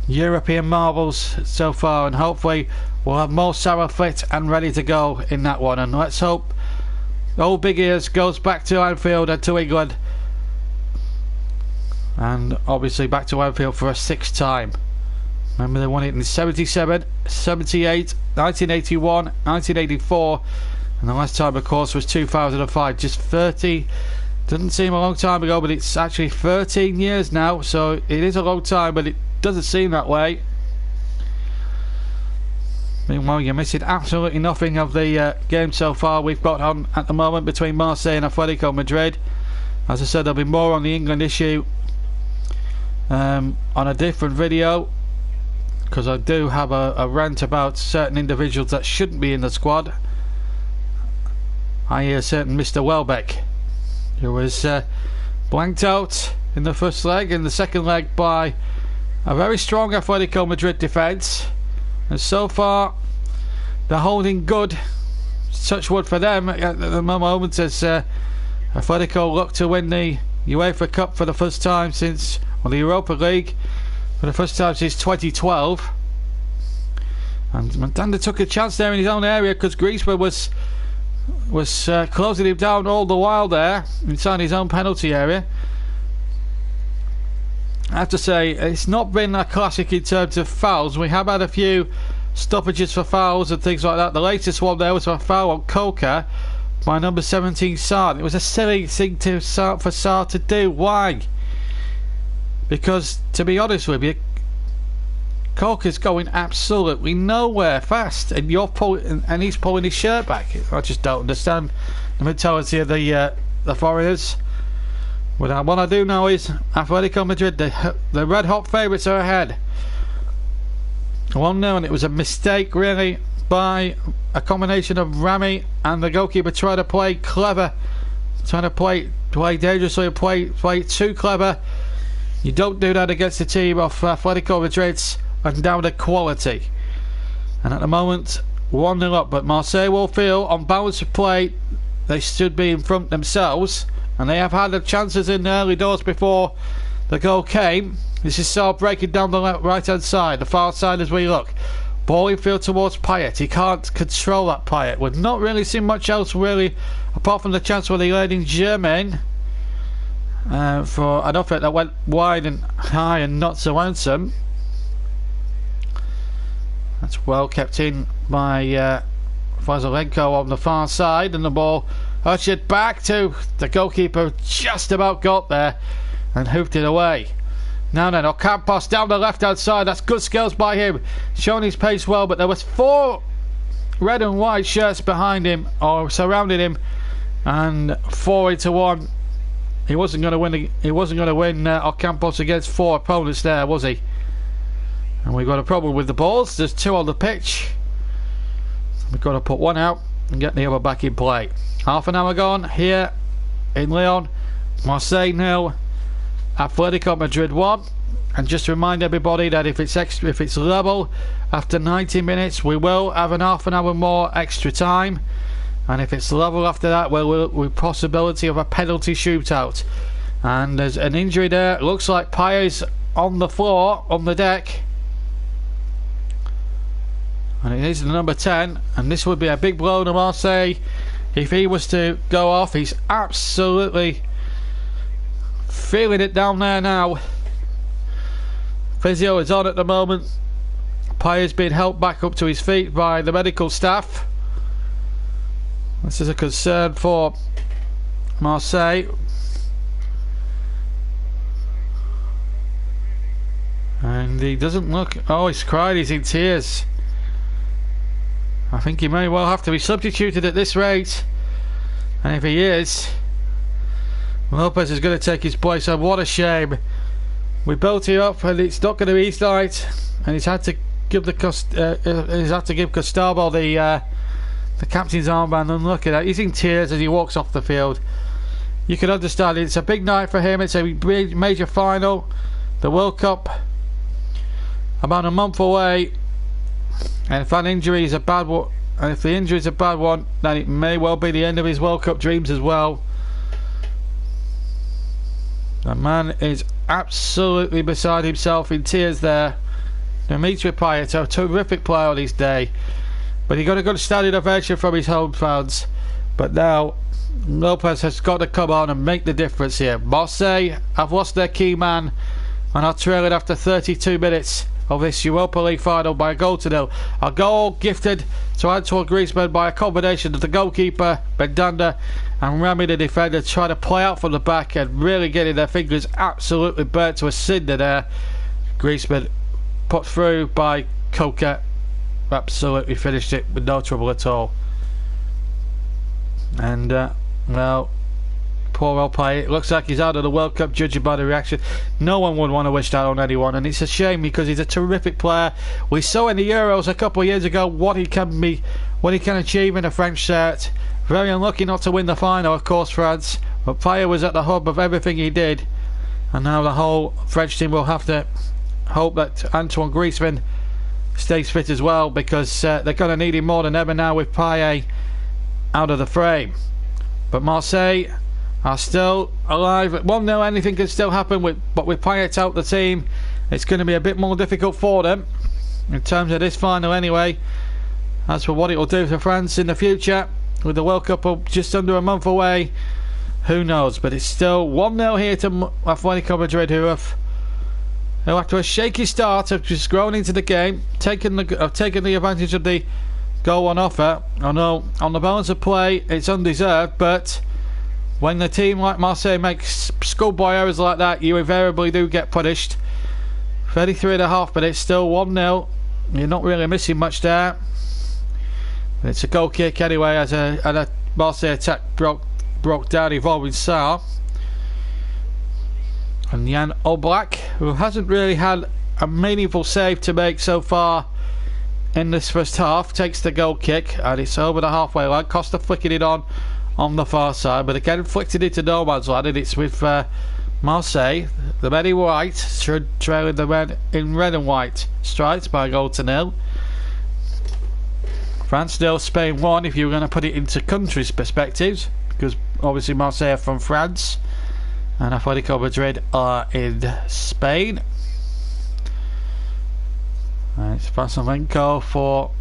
European marvels so far, and hopefully we'll have Mo Salah fit and ready to go in that one. And let's hope old Big Ears goes back to Anfield and to England, and obviously back to Anfield for a 6th time. Remember, they won it in 77, 78, 1981, 1984, and the last time of course was 2005. Just 30, doesn't seem a long time ago, but it's actually 13 years now, so it is a long time, but it doesn't seem that way. Meanwhile, you're missing absolutely nothing of the game so far we've got on at the moment between Marseille and Athletico Madrid. As I said, there'll be more on the England issue on a different video, because I do have a rant about certain individuals that shouldn't be in the squad. I hear a certain Mr. Welbeck, who was blanked out in the first leg, in the second leg by a very strong Athletico Madrid defence, and so far they're holding good. Touch wood for them at the moment, as Athletico look to win the UEFA Cup for the first time since, or the Europa League for the first time since 2012. And Mandanda took a chance there in his own area, because Griezmann was closing him down all the while there inside his own penalty area. I have to say, it's not been a classic in terms of fouls. We have had a few stoppages for fouls and things like that. The latest one there was a foul on Coca by number 17 Saar. It was a silly thing for Saar to do. Why? Because, to be honest with you, Coca's going absolutely nowhere fast, and he's pulling his shirt back. I just don't understand the mentality of the foreigners. But what I do know is Atletico Madrid, the red hot favourites, are ahead 1-0, and it was a mistake really by a combination of Rami and the goalkeeper trying to play clever, trying to play dangerously, play too clever. You don't do that against a team of Athletico Madrid's undoubted quality. And at the moment, 1-0 up, but Marseille will feel on balance of play they should be in front themselves, and they have had the chances in the early doors before the goal came. This is Saar breaking down the right hand side, the far side as we look. Ball in field towards Payet. He can't control that Payet. We've not really seen much else really apart from the chance where they laid in Germain for an effort that went wide and high and not so handsome. That's well kept in by Vazilenko on the far side, and the ball ushered back to the goalkeeper, just about got there and hoofed it away. Now then, Ocampos down the left hand side. That's good skills by him, showing his pace well, but there was 4 red and white shirts behind him or surrounding him, and 4 into 1. He wasn't going to win. He wasn't going to win Ocampos against 4 opponents there, was he? And we've got a problem with the balls. There's 2 on the pitch. We've got to put 1 out and get the other back in play. Half an hour gone here in Lyon. Marseille 0, Athletico Madrid 1. And just to remind everybody that if it's level after 90 minutes, we will have an half an hour more extra time. And if it's level after that, we'll with possibility of a penalty shootout. And there's an injury there. It looks like Payet's on the floor, on the deck. And it is the number 10, and this would be a big blow to Marseille if he was to go off. He's absolutely feeling it down there now. Physio is on at the moment. Payet's being helped back up to his feet by the medical staff. This is a concern for Marseille. And he doesn't look... Oh, he's cried, he's in tears. I think he may well have to be substituted at this rate, and if he is, Lopez is going to take his place. And what a shame. We built him up, and it's not going to be his night. And he's had to give Gustavo the captain's armband. And look at that, he's in tears as he walks off the field. You can understand it. It's a big night for him. It's a major final, the World Cup, about a month away. And if that injury is a bad one, and if the injury is a bad one, then it may well be the end of his World Cup dreams as well. The man is absolutely beside himself, in tears there. Dimitri Payet, a terrific player on his day, but he got a good standing ovation from his home fans. But now Lopez has got to come on and make the difference here. Marseille have lost their key man and are trailing after 32 minutes of this Europa League final by a 0-0. A goal gifted to Antoine Griezmann by a combination of the goalkeeper, Bendanda, and Rami, the defender, trying to play out from the back and really getting their fingers absolutely burnt to a cinder there. Griezmann put through by Coca, absolutely finished it with no trouble at all. And well, poor old Payet. It looks like he's out of the World Cup, judging by the reaction. No one would want to wish that on anyone, and it's a shame because he's a terrific player. We saw in the Euros a couple of years ago what he can achieve in a French shirt. Very unlucky not to win the final, of course, France. But Payet was at the hub of everything he did, and now the whole French team will have to hope that Antoine Griezmann stays fit as well, because they're going to need him more than ever now with Payet out of the frame. But Marseille are still alive at 1-0. Anything can still happen, but with Payet out the team, it's going to be a bit more difficult for them in terms of this final anyway. As for what it will do for France in the future, with the World Cup just under a month away, who knows? But it's still 1-0 here to Athletico Madrid, who after a shaky start have just grown into the game, taken the advantage of the goal on offer. I know on the balance of play it's undeserved, but when the team like Marseille makes schoolboy errors like that, you invariably do get punished. 33.5 minutes, still 1-0. You're not really missing much there. It's a goal kick anyway, as a Marseille attack broke down, involving Saar. And Jan Oblak, who hasn't really had a meaningful save to make so far in this first half, takes the goal kick, and it's over the halfway line. Costa flicking it on the far side, but again flicked it into no man's land, and it's with Marseille, the men in white, trailing the men in red and white stripes by a goal to nil. France 0, Spain 1 if you were going to put it into countries' perspectives, because obviously Marseille are from France and Athletico Madrid are in Spain. And it's Vaselenko for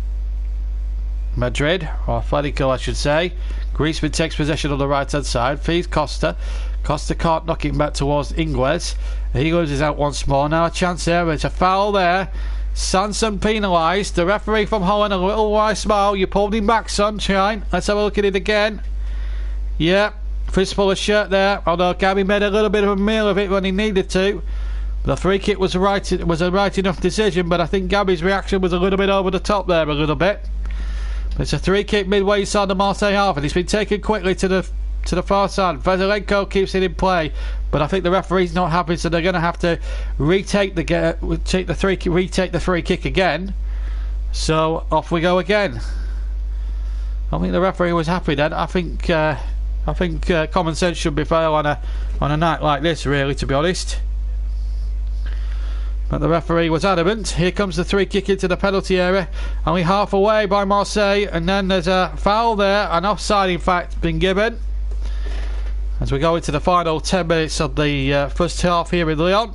Madrid, or Athletico I should say. Griezmann takes possession on the right hand side, feeds Costa. Costa can't knock it back towards Ingles. He loses out once more. Now a chance there, it's a foul there. Sanson penalised. The referee from Holland, a little wide smile. You pulled him back, sunshine. Let's have a look at it again. Yeah, fistful of shirt there. Although Gabby made a little bit of a meal of it when he needed to. The free kick was right. It was a right enough decision, but I think Gabby's reaction was a little bit over the top there, a little bit. But it's a free kick midway inside the Marseille half, and it's been taken quickly to the far side. Vaselenko keeps it in play, but I think the referee's not happy, so they're going to have to retake the free kick again. So off we go again. I think the referee was happy then. I think common sense should be fair on a night like this, really, to be honest. But the referee was adamant. Here comes the free kick into the penalty area, only half away by Marseille, and then there's a foul there, an offside in fact been given, as we go into the final 10 minutes of the first half here in Lyon.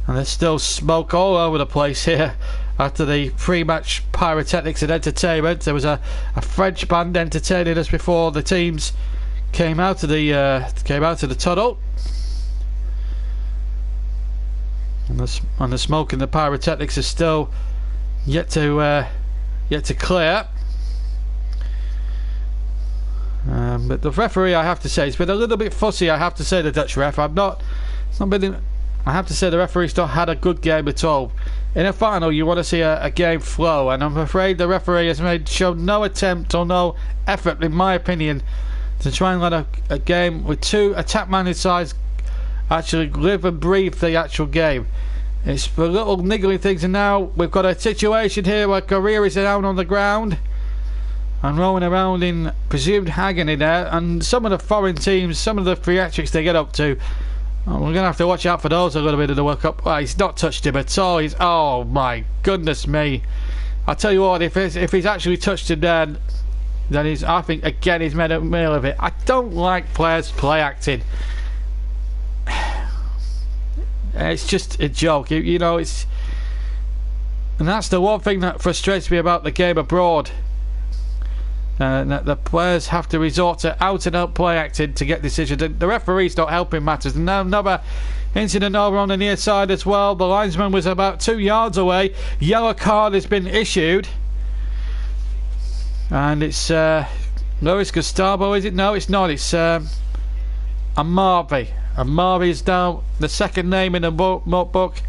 And there's still smoke all over the place here after the pre-match pyrotechnics and entertainment. There was a French band entertaining us before the teams came out of the tunnel. And the smoke and the pyrotechnics are still yet to clear. But the referee, I have to say, it's been a little bit fussy. I have to say, the Dutch ref. I have to say the referee's not had a good game at all. In a final, you want to see a game flow, and I'm afraid the referee has shown no attempt or no effort, in my opinion, to try and let a game with two attack-minded sides actually live and breathe the actual game. It's for little niggling things, and now we've got a situation here where Correa is down on the ground and rolling around in presumed agony there, and some of the foreign teams, some of the theatrics they get up to, we're going to have to watch out for those a little bit of the World Cup. Well, he's not touched him at all. Oh my goodness me. I'll tell you what, if he's actually touched him then I think again he's made a meal of it. I don't like players play acting. It's just a joke, you know. And that's the one thing that frustrates me about the game abroad. That the players have to resort to out and out play acting to get decisions. The referee's not helping matters. And now another incident over on the near side as well. The linesman was about 2 yards away. Yellow card has been issued, and it's Luis Gustavo, is it? No, it's not. It's Amarvi. Amarvi is now the second name in the notebook.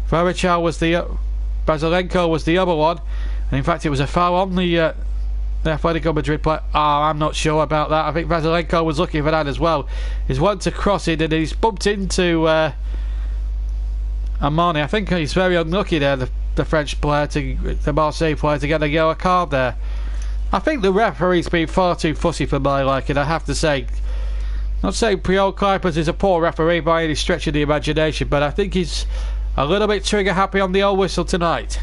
Varichal was Vaselenko was the other one, and in fact it was a foul on the Athletico Madrid player. I'm not sure about that. I think Vaselenko was looking for that as well. He's wanted to cross it and he's bumped into Armani. I think he's very unlucky there, the French player, the Marseille player, to get a yellow card there. I think the referee's been far too fussy for my liking, I have to say. Not saying Priol Kuipers is a poor referee by any stretch of the imagination, but I think he's a little bit trigger happy on the old whistle tonight.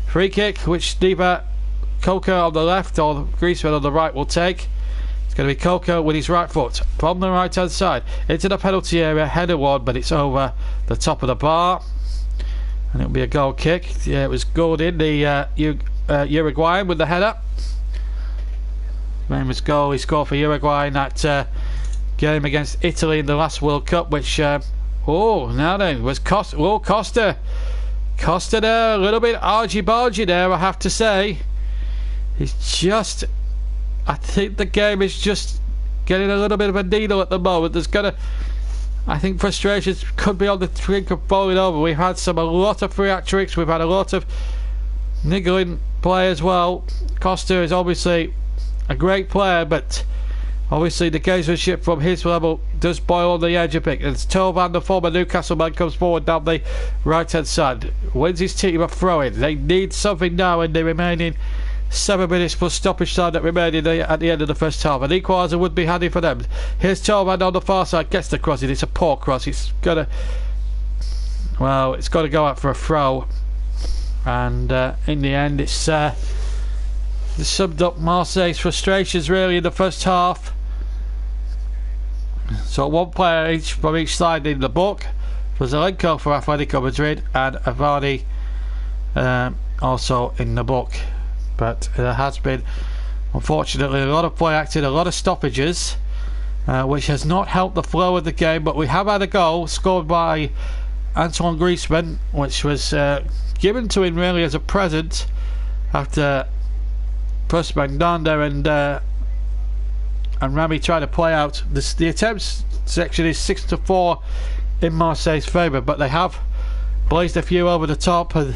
Free kick, which neither Coca on the left or Griezmann on the right will take. It's going to be Coca with his right foot from the right hand side into the penalty area, header one, but it's over the top of the bar, and it'll be a goal kick. Yeah, it was Gordon, the Uruguayan, with the header. Famous goal he scored for Uruguay in that game against Italy in the last World Cup, which now then was Costa there, a little bit argy-bargy there, I have to say. I think the game is just getting a little bit of a needle at the moment. I think frustrations could be on the brink of boiling over. We've had a lot of free tricks, we've had a lot of niggling play as well. Costa is obviously a great player, but obviously the gamesmanship from his level does boil on the edge a bit. As Tovan, the former Newcastle man, comes forward down the right hand side, wins his team a throw-in. They need something now in the remaining 7 minutes plus stoppage time that remained at the end of the first half. An equaliser would be handy for them. Here's Tolman on the far side, gets the cross. It's a poor cross. It's got to go out for a throw. And in the end, it's summed up Marseille's frustrations really in the first half. So one player from each side in the book was Alenko for Athletico Madrid and Avani also in the book. But there has been, unfortunately, a lot of play acted, a lot of stoppages, which has not helped the flow of the game. But we have had a goal scored by Antoine Griezmann, which was given to him really as a present after Pros Mandanda and Rami tried to play out. The attempts section is 6-4 in Marseille's favour, but they have blazed a few over the top and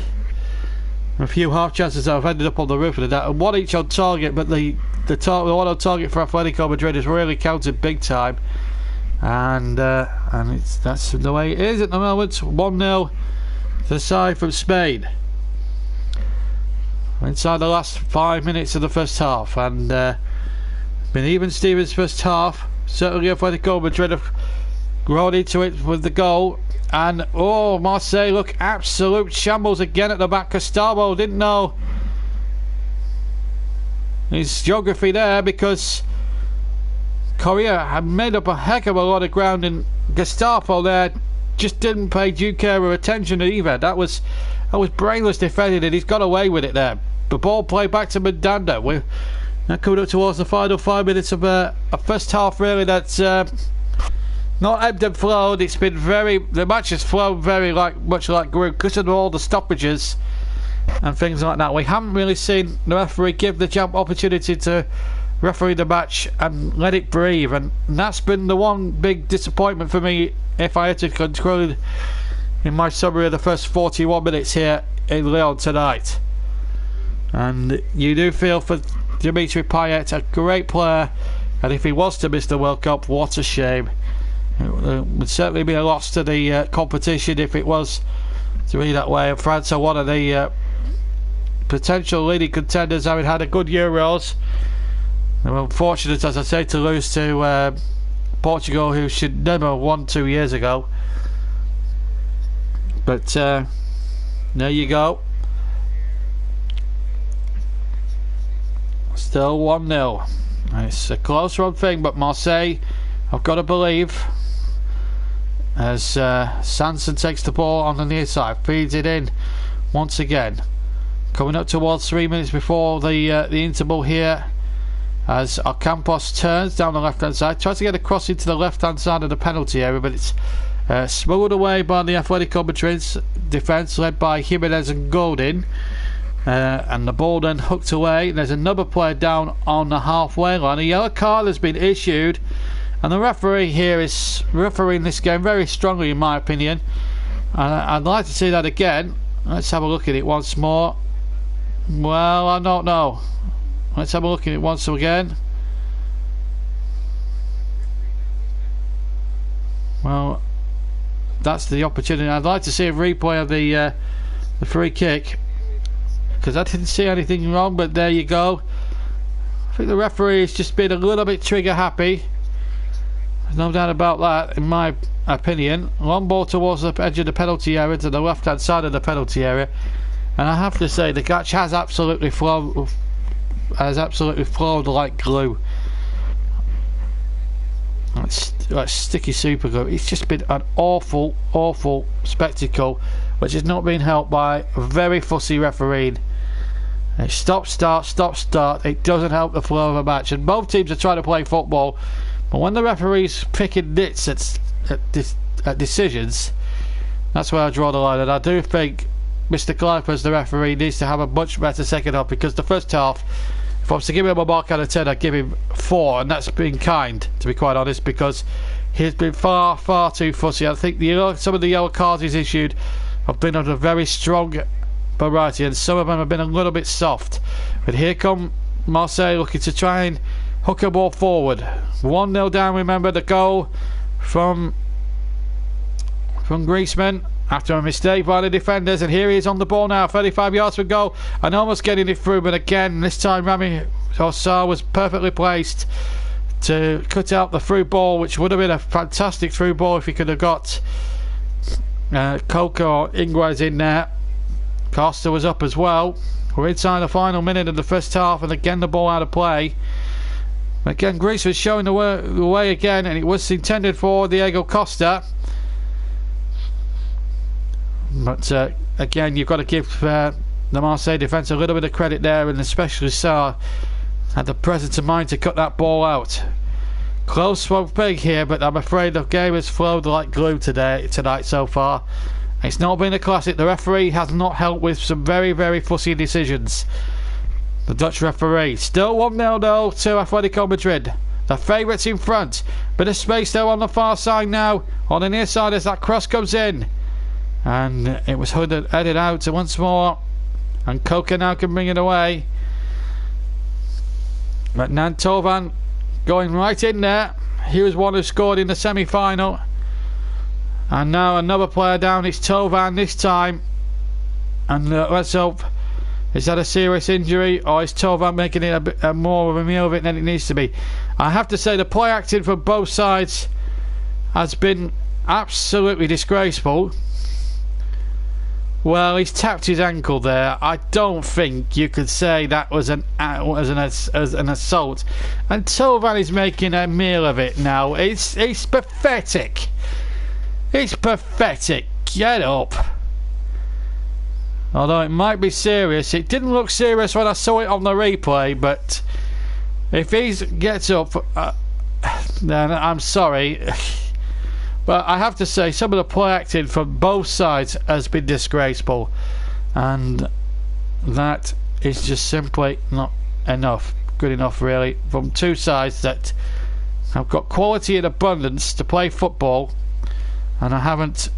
a few half chances that have ended up on the roof of the net, and one each on target, but the one on target for Atletico Madrid has really counted big time, and that's the way it is at the moment. 1-0 to the side from Spain inside the last 5 minutes of the first half, and been even Stevens' first half. Certainly Atletico Madrid have grown into it with the goal. And Marseille look absolute shambles again at the back. Gustavo didn't know his geography there, because Correa had made up a heck of a lot of ground, and Gustavo there just didn't pay due care or attention either. That was brainless defending, and he's got away with it there. The ball played back to Mandanda. We're now coming up towards the final 5 minutes of a first half really that's not ebbed and flowed. It's been the match has flowed very much like group because of all the stoppages and things like that. We haven't really seen the referee give the opportunity to referee the match and let it breathe, and that's been the one big disappointment for me if I had to conclude in my summary of the first 41 minutes here in Lyon tonight. And you do feel for Dimitri Payet, a great player, and if he was to miss the World Cup, what a shame. It would certainly be a loss to the competition if it was to be that way. And France are one of the potential leading contenders, having had a good Euros. They were unfortunate, as I say, to lose to Portugal, who should never have won 2 years ago. But there you go. Still 1-0. It's a close run thing, but Marseille, I've got to believe, as Sanson takes the ball on the near side, feeds it in once again. Coming up towards 3 minutes before the interval here, as Ocampos turns down the left hand side, tries to get across into the left hand side of the penalty area, but it's smuggled away by the Atletico Madrid's defence, led by Jimenez and Godin. And the ball then hooked away. There's another player down on the halfway line. A yellow card has been issued, and the referee here is refereeing this game very strongly, in my opinion. I'd like to see that again. Let's have a look at it once more. Well, I don't know. Let's have a look at it once again. Well, that's the opportunity. I'd like to see a replay of the free kick, because I didn't see anything wrong, but there you go. I think the referee has just been a little bit trigger happy. There's no doubt about that, in my opinion. Long ball towards the edge of the penalty area, to the left hand side of the penalty area, and I have to say the catch has absolutely flowed like glue. It's like sticky super glue. It's just been an awful spectacle, which has not been helped by a very fussy refereeing. Stop start. It doesn't help the flow of a match, and both teams are trying to play football, but when the referee's picking nits at decisions, that's where I draw the line. And I do think Mr. Clippers, the referee, needs to have a much better second half, because the first half, if I was to give him a mark out of 10, I'd give him 4, and that's been kind, to be quite honest, because he's been far too fussy. I think some of the yellow cards he's issued have been of a very strong variety, and some of them have been a little bit soft. But here come Marseille looking to try and hook a ball forward. 1-0 down, remember, the goal from Griezmann, after a mistake by the defenders, and here he is on the ball now, 35 yards for goal, and almost getting it through, but again, this time Rami Ossar was perfectly placed to cut out the through ball, which would have been a fantastic through ball if he could have got Coca or Ingres in there. Costa was up as well. We're inside the final minute of the first half, and again the ball out of play. Again, Greece was showing the way again, and it was intended for Diego Costa. But again, you've got to give the Marseille defence a little bit of credit there, and especially Sarr had the presence of mind to cut that ball out. Close for big here, but I'm afraid the game has flowed like glue tonight so far. It's not been a classic. The referee has not helped with some very, very fussy decisions. The Dutch referee. Still 1-0 though to Athletico Madrid. The favourites in front. Bit of space though on the far side now. On the near side as that cross comes in. And it was headed out once more. And Coca now can bring it away. But Nantovan going right in there. He was one who scored in the semi-final. And now another player down. It's Tovan this time. And let's hope, is that a serious injury, or is Tovan making it a bit more of a meal of it than it needs to be? I have to say the play acting from both sides has been absolutely disgraceful. Well, he's tapped his ankle there. I don't think you could say that was an assault. And Tovan is making a meal of it now. It's pathetic. It's pathetic. Get up. Although it might be serious. It didn't look serious when I saw it on the replay, but if he gets up, then I'm sorry. But I have to say, some of the play acting from both sides has been disgraceful. And that is just simply not enough. Good enough, really, from two sides that have got quality in abundance to play football, and I haven't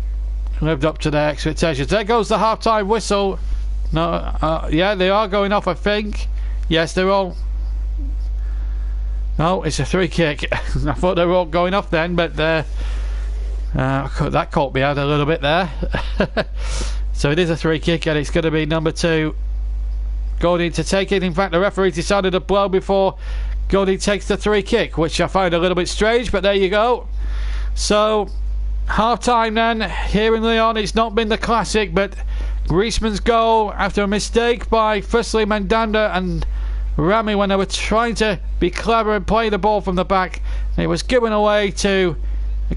lived up to their expectations. There goes the half-time whistle. No, yeah, they are going off, I think. Yes, they're all. No, it's a free kick. I thought they were all going off then, but that caught me out a little bit there. So it is a free kick, and it's going to be number 2 Golding to take it. In fact, the referee decided to blow before Golding takes the free kick, which I find a little bit strange, but there you go. So half time then here in Lyon. It's not been the classic, but Griezmann's goal after a mistake by firstly Mandanda and Rami when they were trying to be clever and play the ball from the back. It was given away to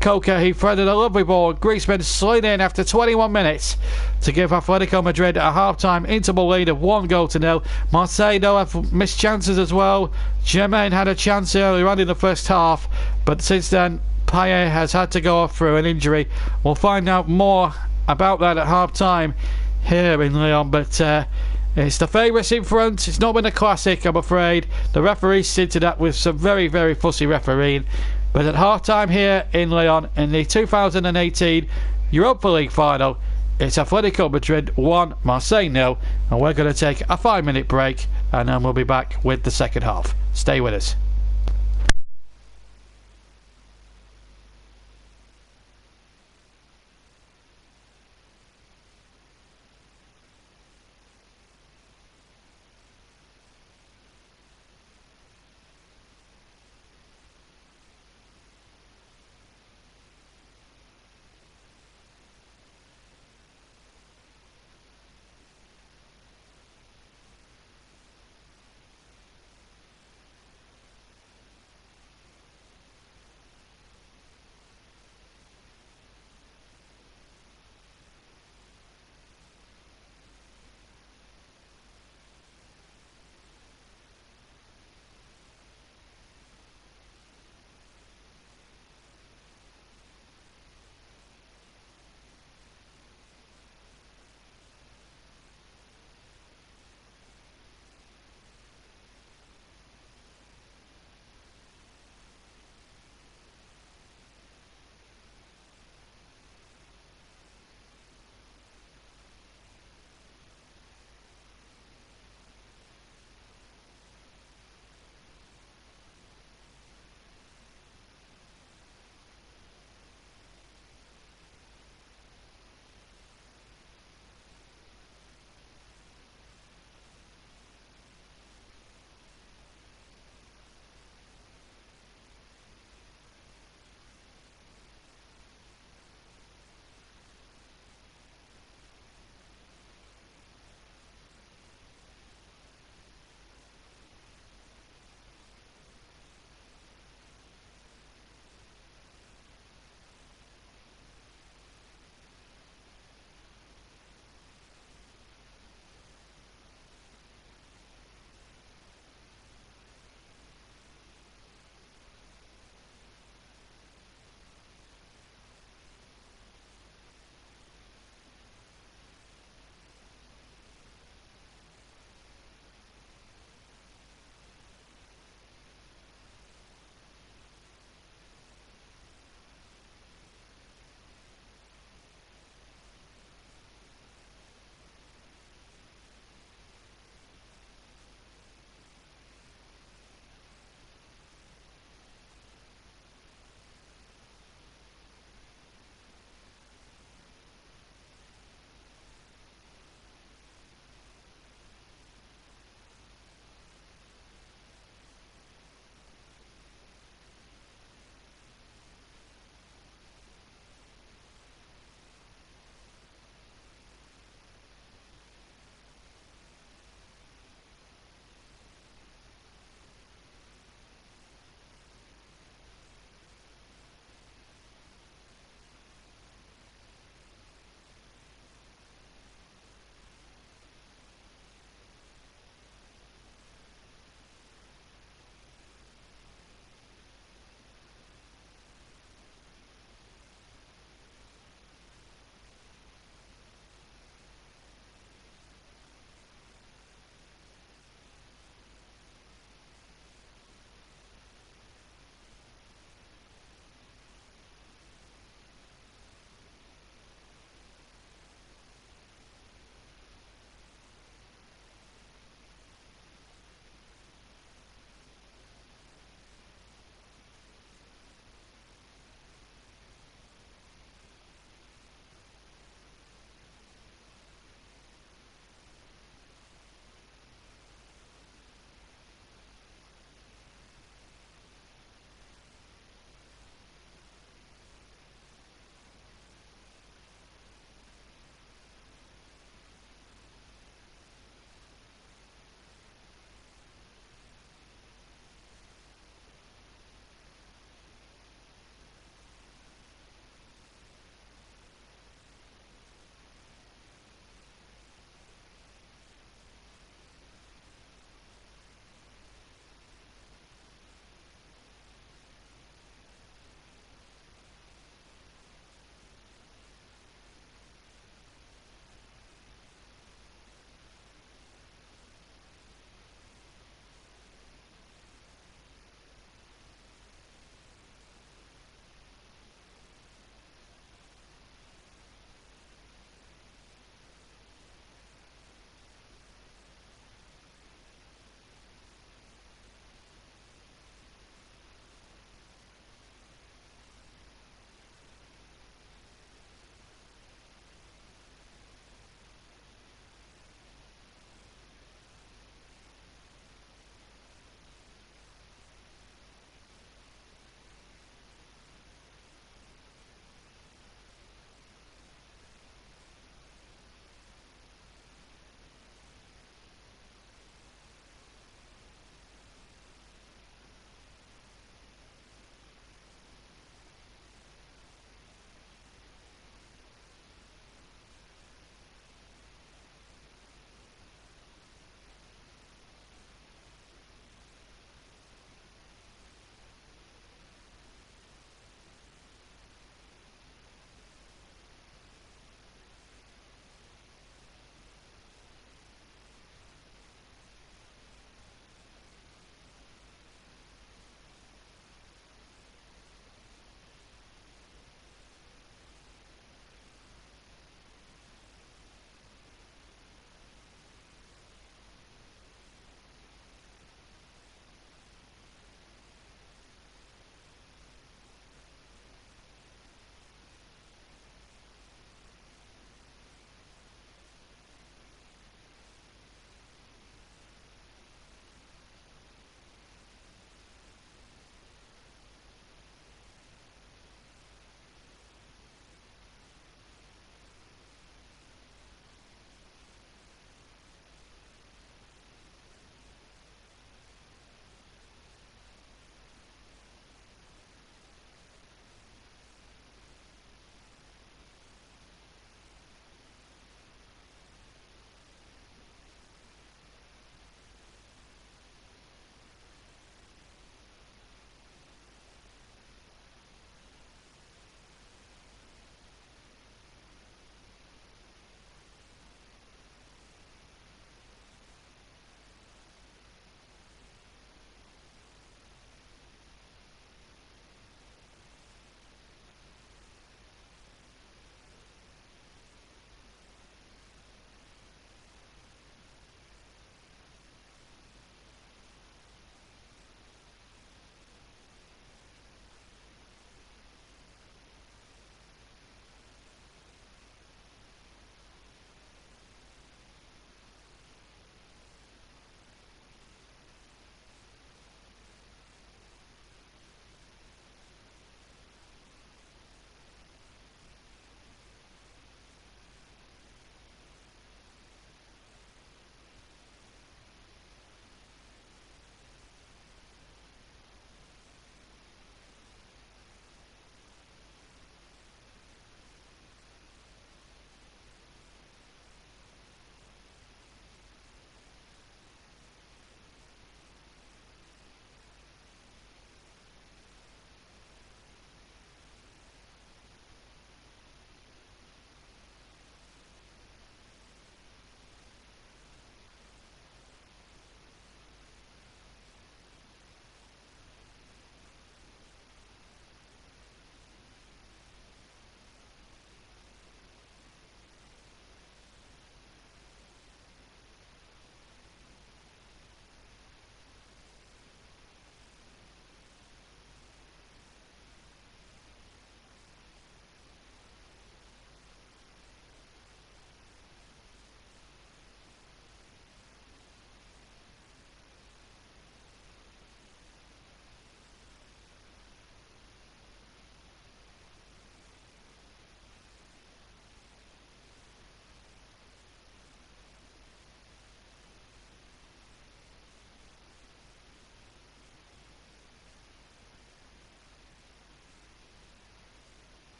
Coca. He threaded a lovely ball. Griezmann slid in after 21 minutes to give Atletico Madrid a half-time interval lead of 1-0. Marseille though have missed chances as well. Germain had a chance earlier on in the first half, but since then Payet has had to go off through an injury. We'll find out more about that at half-time here in Lyon, but it's the favourites in front. It's not been a classic, I'm afraid. The referee sinted that with some very, very fussy refereeing. But at half-time here in Lyon in the 2018 Europa League final, it's Atletico Madrid 1, Marseille 0, and we're going to take a 5-minute break, and then we'll be back with the second half. Stay with us.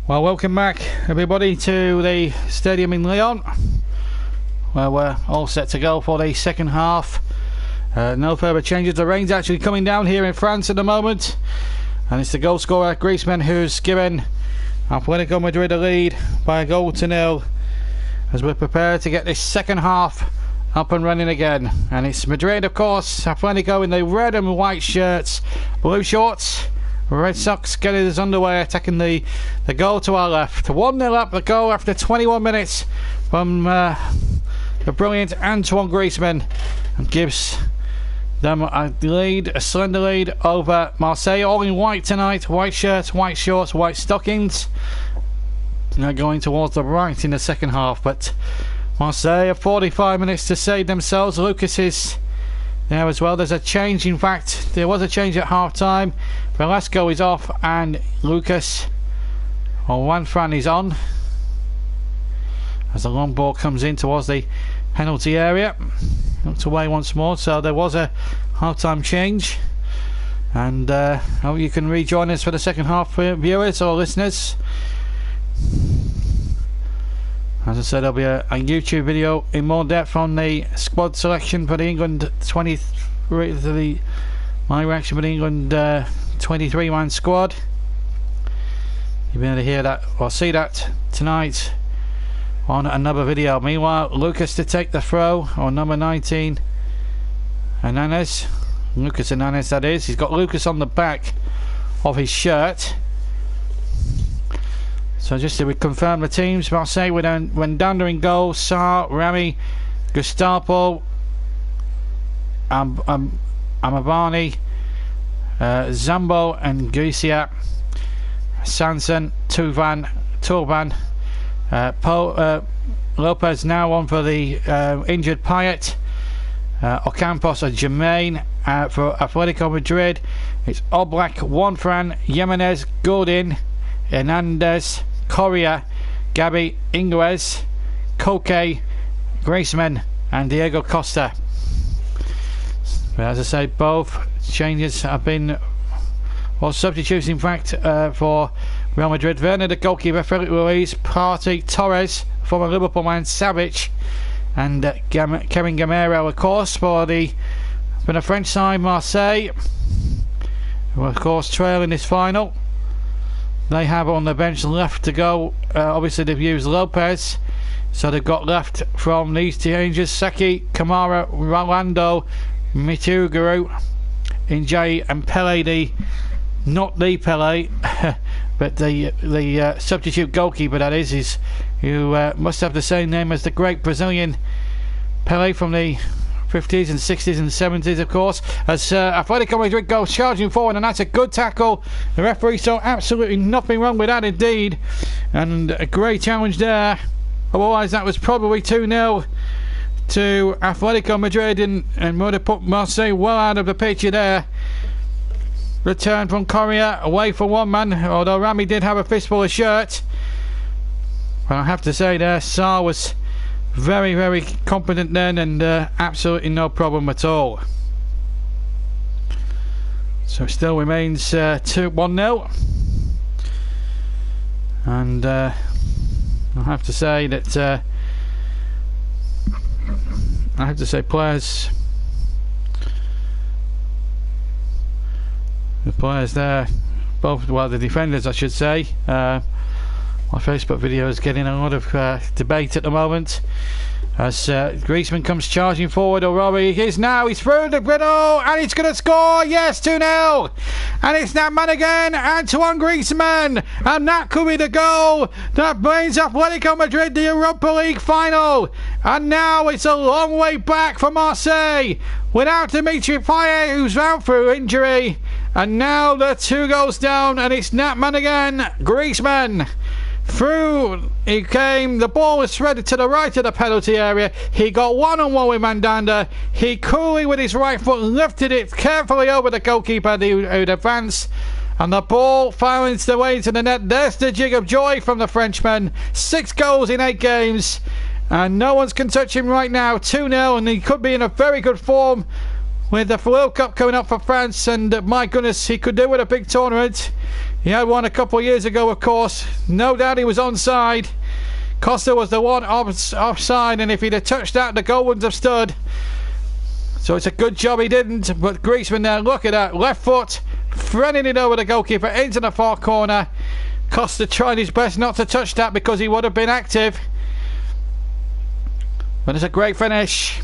Well, welcome back everybody to the stadium in Lyon, where we're all set to go for the second half. No further changes. The rain's actually coming down here in France at the moment, and it's the goal scorer Griezmann who's given Athletico Madrid a lead by 1-0 as we're prepared to get this second half up and running again. And it's Madrid, of course, Athletico in the red and white shirts, blue shorts, Red Sox getting us underway, attacking the goal to our left. 1-0 up, the goal after 21 minutes from the brilliant Antoine Griezmann, and gives them a lead, a slender lead over Marseille, all in white tonight. White shirts, white shorts, white stockings. Now going towards the right in the second half, but Marseille have 45 minutes to save themselves. Lucas is there as well. There's a change, in fact there was a change at half time. Velasco is off and Lucas, or Juanfran, is on as the long ball comes in towards the penalty area. Looked away once more, so there was a half-time change. And hope you can rejoin us for the second half, viewers or listeners. As I said, there'll be a YouTube video in more depth on the squad selection for the England 23, my reaction for the England 23-man squad. You'll be able to hear that or see that tonight on another video. Meanwhile, Lucas to take the throw, or number 19, Hernandez. Lucas Hernandez, that is. He's got Lucas on the back of his shirt. So just to confirm the teams, Marseille when down in goal, Sarr, Rami, Gustavo, Amavani, Zambo and Guisia, Sanson, Turban, Lopez now on for the injured Payet, Ocampos and Jermaine for Athletico Madrid. It's Oblak, Juanfran, Jimenez, Godin, Hernandez, Correa, Gabi, Inguez, Koke, Griezmann and Diego Costa. But as I say, both changes have been, or substitutes in fact, for Real Madrid. Werner, the goalkeeper, Felix Ruiz, Partey, Torres, former Liverpool man, Savic, and Kevin Gamero, of course, for the French side, Marseille, who are, of course, trailing this final. They have on the bench left to go. Obviously, they've used Lopez, so they've got left from these changes Seki, Kamara, Rolando, Mituguru, Injay, and Pele, not the Pele, but the substitute goalkeeper, that is who must have the same name as the great Brazilian Pele from the 50s and 60s and 70s, of course, as Athletico Madrid goes charging forward, and that's a good tackle. The referee saw absolutely nothing wrong with that indeed, and a great challenge there. Otherwise that was probably 2-0 to Athletico Madrid, and would have put Marseille well out of the picture there. Return from Correa, away for one man, although Rami did have a fistful of shirt. But I have to say there, Sarr was very, very competent then, and absolutely no problem at all. So it still remains 1-0. And I have to say that players, the players there, both, well, the defenders I should say, my Facebook video is getting a lot of debate at the moment as Griezmann comes charging forward. Robbie is now, he's through the middle and he's going to score. Yes, 2-0, and it's that man again, Antoine Griezmann, and that could be the goal that brings Atletico Madrid the Europa League final. And now it's a long way back for Marseille without Dimitri Payet, who's out through injury, and now they're 2 goals down, and it's that man again, Griezmann. Through he came, the ball was threaded to the right of the penalty area. He got one-on-one with Mandanda. He coolly with his right foot lifted it carefully over the goalkeeper who'd advanced, and the ball finds the way to the net. There's the jig of joy from the Frenchman. 6 goals in 8 games, and no one can touch him right now. 2-0, and he could be in a very good form with the World Cup coming up for France, and my goodness, he could do with a big tournament. He had one a couple of years ago, of course. No doubt he was onside. Costa was the one offside, and if he'd have touched that, the goal wouldn't have stood. So it's a good job he didn't. But Griezmann there, look at that, left foot, threading it over the goalkeeper into the far corner. Costa tried his best not to touch that because he would have been active. But it's a great finish.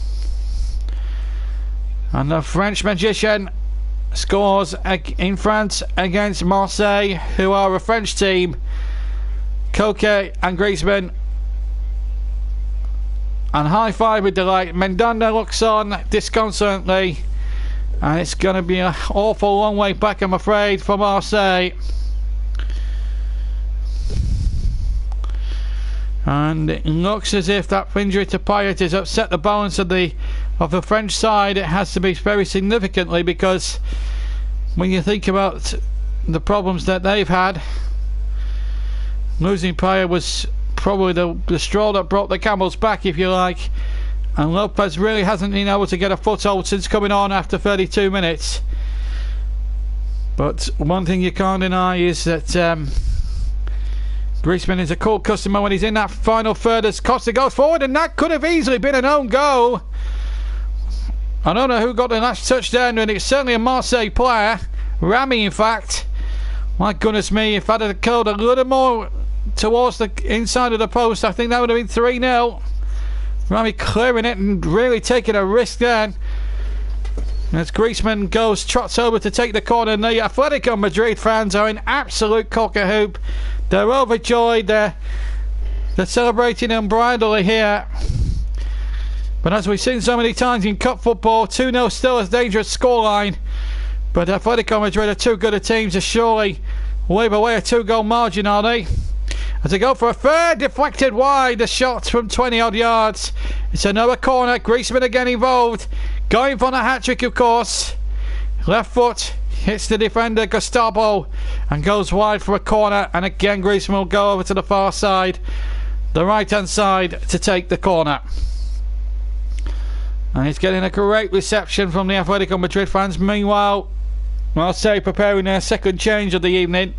And the French magician scores in France against Marseille, who are a French team. Koke and Griezmann. And high five with delight. Mendonça looks on disconsolately. And it's going to be an awful long way back, I'm afraid, for Marseille. And it looks as if that injury to Payet has upset the balance of the French side. It has to be very significantly, because when you think about the problems that they've had, losing Payet was probably the straw that brought the camel's back, if you like. And Lopez really hasn't been able to get a foothold since coming on after 32 minutes. But one thing you can't deny is that Griezmann is a cool customer when he's in that final third as Costa goes forward, and that could have easily been an own goal. I don't know who got the last touchdown, and it's certainly a Marseille player. Rami, in fact. My goodness me, if that had curled a little more towards the inside of the post, I think that would have been 3-0. Rami clearing it and really taking a risk then. As Griezmann trots over to take the corner, and the Athletico Madrid fans are in absolute cock-a-hoop. They're overjoyed. They're celebrating unbridled here. But as we've seen so many times in cup football, 2-0 still a dangerous scoreline. But Athletico Madrid are too good a team to surely wave away a 2-goal margin, are they? As they go for a third, deflected wide, the shot from 20-odd yards. It's another corner. Griezmann again involved. Going for the hat-trick, of course. Left foot hits the defender, Gustavo, and goes wide for a corner. And again, Griezmann will go over to the far side, the right-hand side, to take the corner. And he's getting a great reception from the Athletico Madrid fans. Meanwhile, Marseille preparing their second change of the evening.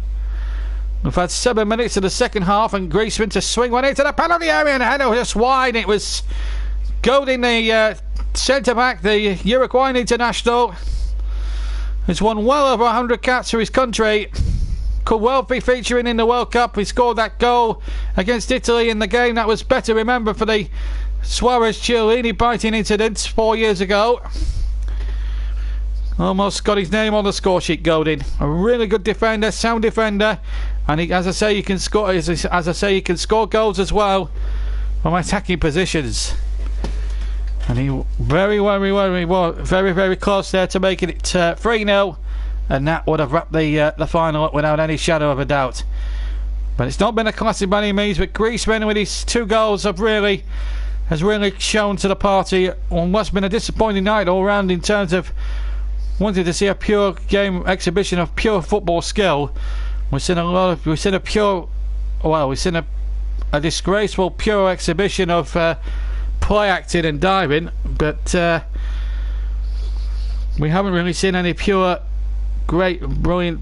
We've had 7 minutes of the second half, and Griezmann to swing one into the penalty area, and the header just wide. It was Godin, the centre-back, the Uruguayan international, who's won well over 100 caps for his country. Could well be featuring in the World Cup. He scored that goal against Italy in the game that was better remembered for the Suarez-Chiellini biting incident 4 years ago. Almost got his name on the score sheet, Godin. A really good defender, sound defender, and he, as I say, he can score. As I say, he can score goals as well from attacking positions. And he very close there to making it 3-0, and that would have wrapped the final up without any shadow of a doubt. But it's not been a classic by any means. But Griezmann, with his 2 goals, has really shown to the party on what's been a disappointing night all round in terms of wanted to see a pure game exhibition of pure football skill. We've seen a disgraceful pure exhibition of play acting and diving, but we haven't really seen any pure, great, brilliant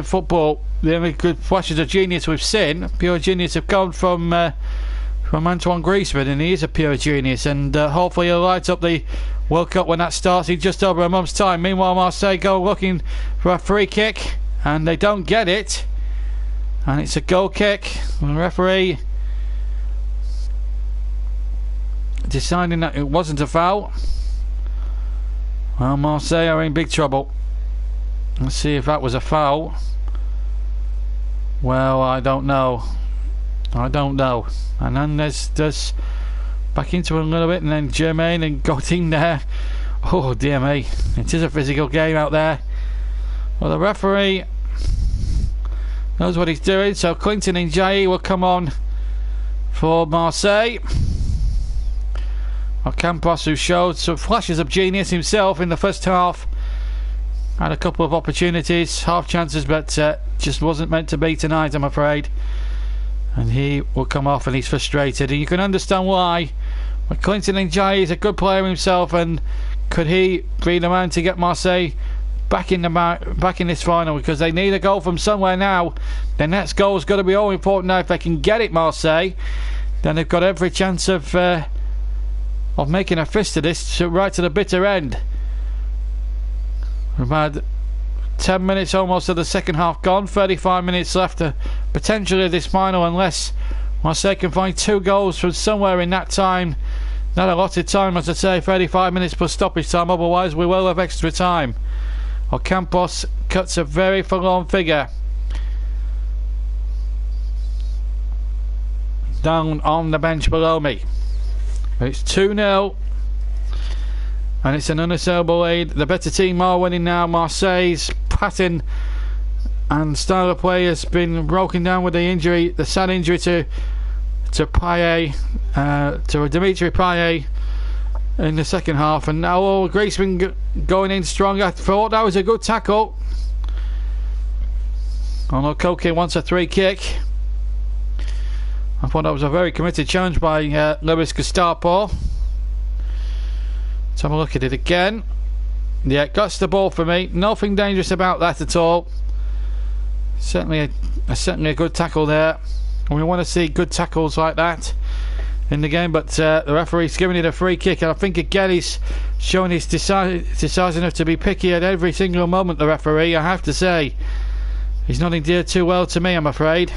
football. The only good flashes of genius we've seen, pure genius, have come from Antoine Griezmann, and he is a pure genius, and hopefully he'll light up the World Cup when that starts in just over a month's time. Meanwhile, Marseille go looking for a free kick, and they don't get it, and it's a goal kick. The referee deciding that it wasn't a foul. Well, Marseille are in big trouble. Let's see if that was a foul. Well, I don't know. And then there's back into it a little bit, and then Germain and Godin there. Oh dear me, it is a physical game out there. Well, the referee knows what he's doing, so Clinton N'Jai will come on for Marseille. Campos, who showed some flashes of genius himself in the first half, had a couple of opportunities, half chances, but just wasn't meant to be tonight, I'm afraid. And he will come off, and he's frustrated, and you can understand why. But Clinton N'Jai is a good player himself, and could he be the man to get Marseille back in this final? Because they need a goal from somewhere now. The next goal is going to be all important now. If they can get it, Marseille, then they've got every chance of making a fist of this right to the bitter end. We've had 10 minutes almost of the second half gone, 35 minutes left potentially this final, unless Marseille can find 2 goals from somewhere in that time. Not a lot of time, as I say, 35 minutes plus stoppage time, otherwise we will have extra time. Ocampos cuts a very forlorn figure. Down on the bench below me. It's 2-0. And it's an unassailable lead. The better team are winning now. Marseille's pattern and style of play has been broken down with the injury, the sad injury to Payet, to Dimitri Payet in the second half. And now Griezmann going in strong. I thought that was a good tackle. Although Koke wants a free kick. I thought that was a very committed challenge by Luis Gestapo. Let's have a look at it again. Yeah, gets the ball for me. Nothing dangerous about that at all. Certainly a good tackle there. And we want to see good tackles like that in the game. But the referee's giving it a free kick. And I think again he's showing he's decisive to be picky at every single moment, the referee. I have to say, he's not endeared too well to me, I'm afraid.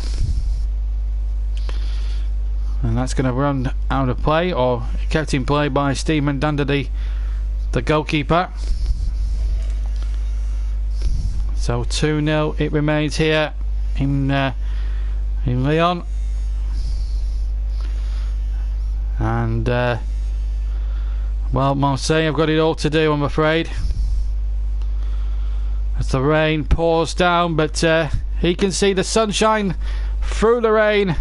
And that's going to run out of play, or kept in play by Steve Mandanda, the goalkeeper. So 2-0 it remains here in Lyon. And well, Marseille have got it all to do, I'm afraid, as the rain pours down, but he can see the sunshine through the rain,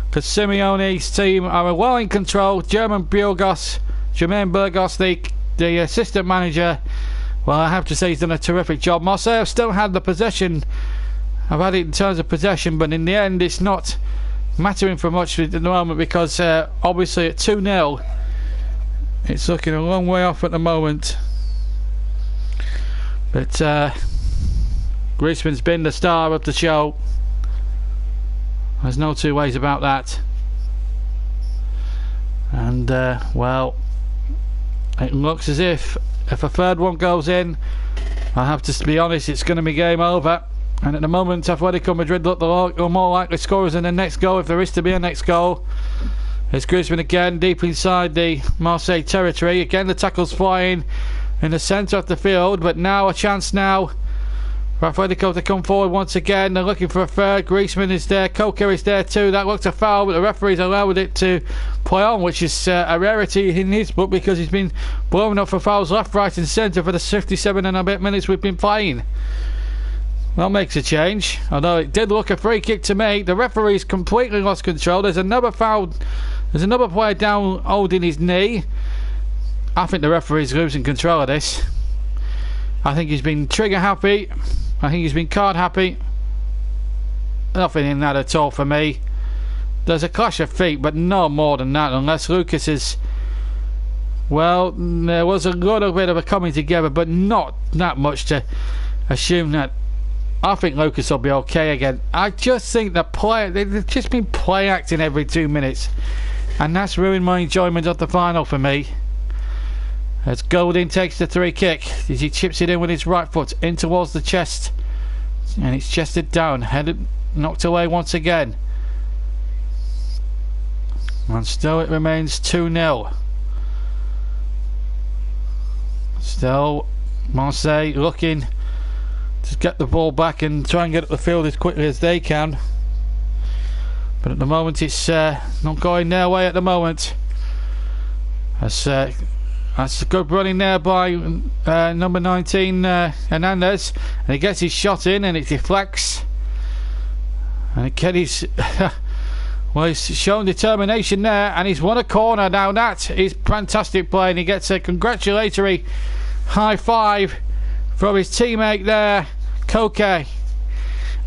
because Simeone's team are well in control. Jermaine Burgos, the assistant manager, well, I have to say he's done a terrific job. Marseille have still had the possession. I've had it in terms of possession, but in the end it's not mattering for much at the moment, because obviously at 2-0 it's looking a long way off at the moment. But Griezmann's been the star of the show. There's no two ways about that. And well, it looks as if a third one goes in, I have to be honest, it's going to be game over. And at the moment, Athletico Madrid look the more likely scorers in the next goal, if there is to be a next goal. It's Griezmann again, deep inside the Marseille territory. Again, the tackle's flying in the centre of the field, but now a chance now for Athletico to come forward once again. They're looking for a third. Griezmann is there, Koke is there too. That looked a foul, but the referee's allowed it to play on, which is a rarity in his book, because he's been blowing up for fouls left, right and centre for the 57 and a bit minutes we've been playing. That makes a change, although it did look a free kick to me. The referee's completely lost control. There's another foul. There's another player down holding his knee. I think the referee's losing control of this. I think he's been trigger happy. I think he's been card happy. Nothing in that at all for me. There's a clash of feet, but no more than that, unless Lucas is... Well, there was a little bit of a coming together, but not that much to assume that. I think Lucas will be okay again. I just think the play, they've just been play acting every 2 minutes, and that's ruined my enjoyment of the final for me. As Golding takes the free kick, as he chips it in with his right foot in towards the chest, and it's chested down, headed knocked away once again, and still it remains 2-0. Still Marseille looking to get the ball back and try and get up the field as quickly as they can, but at the moment it's not going their way at the moment. That's a good running there by number 19 Hernandez, and he gets his shot in and it deflects, and again he's well, he's shown determination there, and he's won a corner. Now that is fantastic play, and he gets a congratulatory high five from his teammate there, Koke.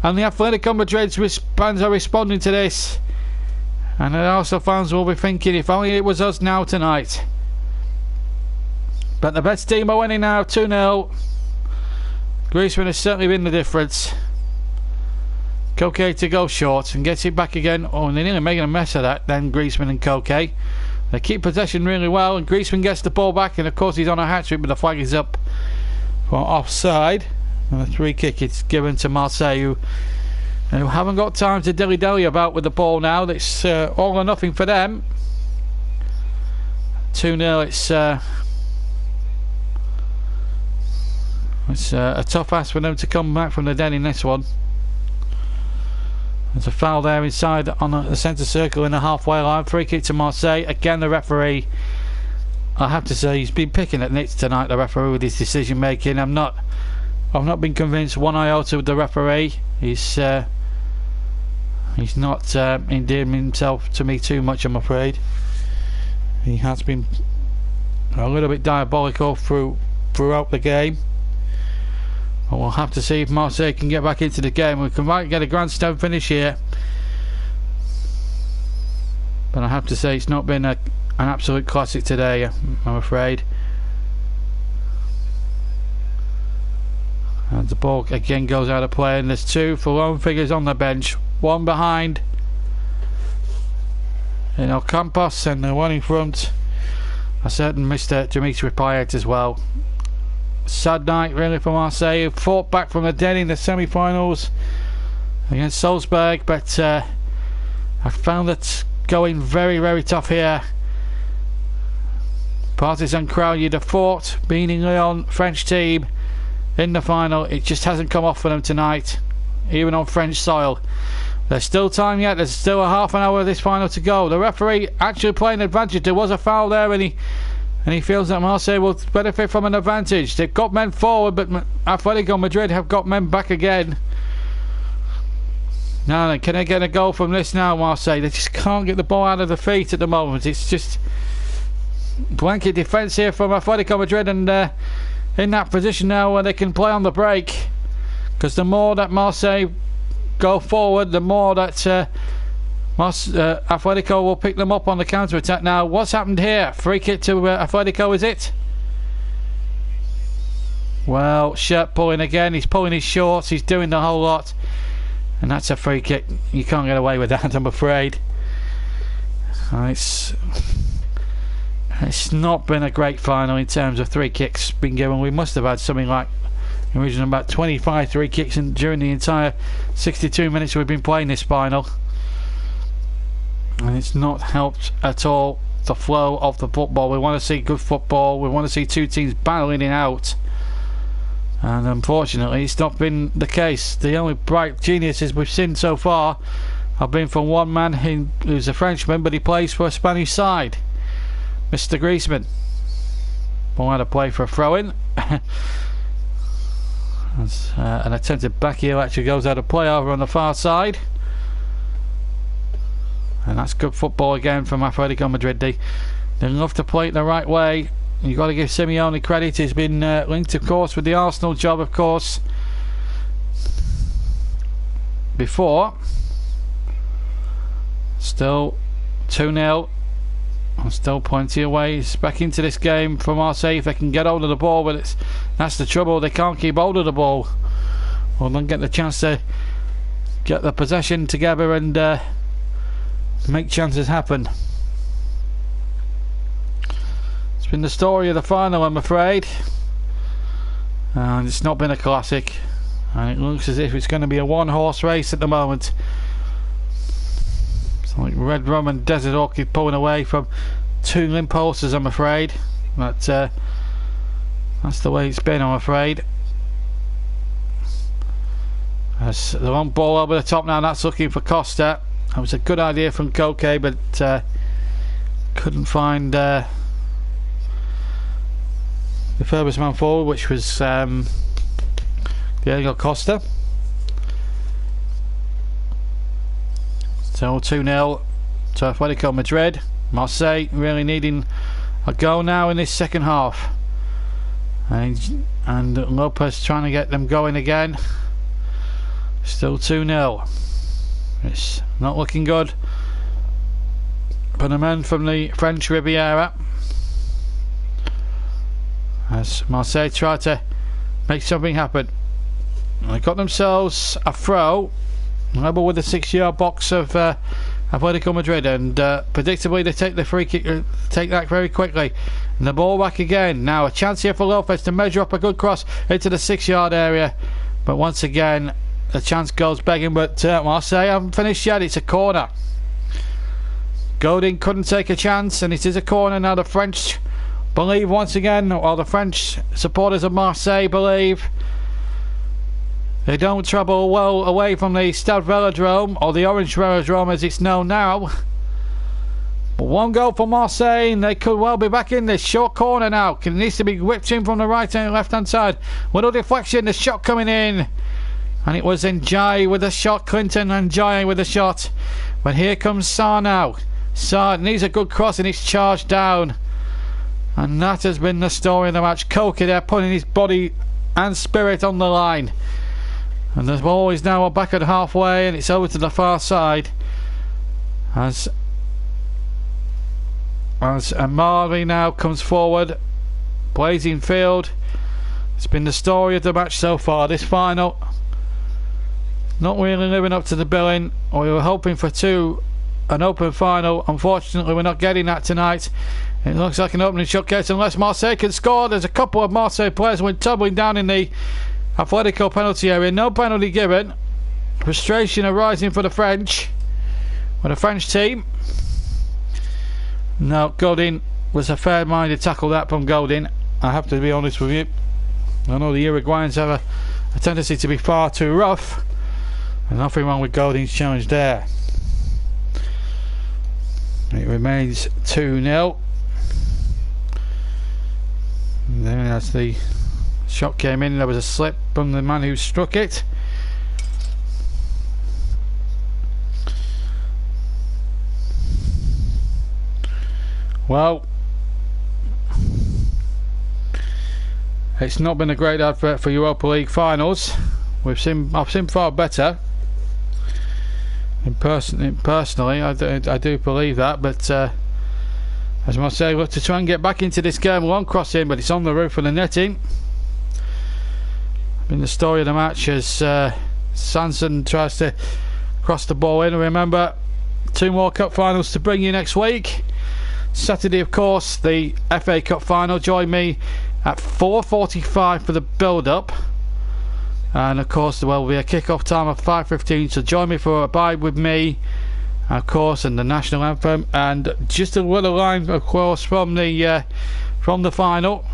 And the Athletico Madrid fans are responding to this, and also fans will be thinking, if only it was us now tonight. But the best team are winning now, 2-0. Griezmann has certainly been the difference. Koke to go short and gets it back again. Oh, and they're nearly making a mess of that then, Griezmann and Koke. They keep possession really well, and Griezmann gets the ball back, and of course he's on a hat-trick, but the flag is up for offside. And the free kick is given to Marseille, who haven't got time to dilly-dally about with the ball now. It's all or nothing for them. 2-0, it's a tough ask for them to come back from the dead in this one. There's a foul there inside on the centre circle in the halfway line. Free kick to Marseille. Again, the referee, I have to say, he's been picking at nits tonight, the referee, with his decision making. I've not been convinced one iota with the referee. He's not endearing himself to me too much, I'm afraid. He has been a little bit diabolical throughout the game. But we'll have to see if Marseille can get back into the game. We might get a grandstand finish here. But I have to say it's not been an absolute classic today, I'm afraid. And the ball again goes out of play, and there's two lone figures on the bench. One behind Campos, and the one in front, a certain Mr. Dimitri Payet as well. Sad night really for Marseille, who fought back from the dead in the semi-finals against Salzburg, but I found it going very, very tough here. Partisan crowd, you'd have thought, being in Lyon, French team in the final, it just hasn't come off for them tonight, even on French soil. There's still time yet. There's still a half an hour of this final to go. The referee actually playing advantage. There was a foul there, and he feels that Marseille will benefit from an advantage. They've got men forward, but Athletico Madrid have got men back again. Now then, can they get a goal from this now, Marseille? They just can't get the ball out of the feet at the moment. It's just blanket defence here from Athletico Madrid, and in that position now where they can play on the break. Because the more that Marseille go forward, the more that Athletico will pick them up on the counter-attack. Now, what's happened here? Free kick to Athletico, is it? Well, shirt pulling again. He's pulling his shorts. He's doing the whole lot. And that's a free kick. You can't get away with that, I'm afraid. It's not been a great final in terms of free kicks being given. We must have had something like originally about 25 free kicks during the entire 62 minutes we've been playing this final, and it's not helped at all the flow of the football. We want to see good football. We want to see two teams battling it out, and unfortunately it's not been the case. The only bright geniuses we've seen so far have been from one man who's a Frenchman, but he plays for a Spanish side, Mr. Griezmann. Ball out of play for a throw-in. An attempted back heel actually goes out of play over on the far side, and that's good football again from Athletico Madrid. They love to play it the right way. You've got to give Simeone credit. He's been linked, of course, with the Arsenal job, of course, before. Still 2-0. And still plenty of ways back into this game for Marseille if they can get hold of the ball, but that's the trouble. They can't keep hold of the ball, or don't get the chance to get the possession together and make chances happen. It's been the story of the final, I'm afraid, and it's not been a classic, and it looks as if it's going to be a one-horse race at the moment. Like Red Rum and Desert Orchid pulling away from two limp horses, I'm afraid. But that's the way it's been, I'm afraid. As the long ball over the top now, that's looking for Costa. That was a good idea from Koke, but couldn't find the furthest man forward, which was Diego Costa. So 2-0 to Athletico Madrid. Marseille really needing a goal now in this second half, and Lopez trying to get them going again. Still 2-0. It's not looking good for the men from the French Riviera. as Marseille try to make something happen. They got themselves a throw level with the 6-yard box of Athletico Madrid, and predictably they take the free kick, take that very quickly, and the ball back again. Now a chance here for Lopez to measure up a good cross into the 6-yard area, but once again the chance goes begging. But Marseille haven't finished yet. It's a corner. Godin couldn't take a chance, and it is a corner now. The French believe once again, while the French supporters of Marseille believe. They don't travel well away from the Stade Velodrome, or the Orange Velodrome as it's known now. But one goal for Marseille, and they could well be back in this short corner now. It needs to be whipped in from the right and left hand side. Little deflection, the shot coming in. And it was Ndiaye with the shot, Clinton and Ndiaye with the shot. But here comes Sarr now. Sarr needs a good cross and it's charged down. And that has been the story of the match. Koke there putting his body and spirit on the line. And the ball is now back at halfway, and it's over to the far side. As Amari now comes forward. Blazing field. It's been the story of the match so far. This final not really living up to the billing. We were hoping for an open final. Unfortunately, we're not getting that tonight. It looks like an opening showcase unless Marseille can score. There's a couple of Marseille players went tumbling down in the Athletico penalty area. No penalty given. Frustration arising for the French. For the French team. No, Godin was a fair-minded tackle that from Godin. I have to be honest with you. I know the Uruguayans have a tendency to be far too rough. And nothing wrong with Godin's challenge there. It remains 2-0. And then as the shot came in, there was a slip from the man who struck it. Well, it's not been a great advert for Europa League finals. I've seen far better. Personally, I do believe that, but as Marseille look to try and get back into this game, long cross in, but it's on the roof of the netting. Been the story of the match as Sanson tries to cross the ball in. Remember, 2 more cup finals to bring you next week. Saturday, of course, the FA Cup final. Join me at 4:45 for the build-up. And of course there will be a kick-off time of 5:15, so join me for a bite with me, of course, and the national anthem, and just a little line, of course, from the final.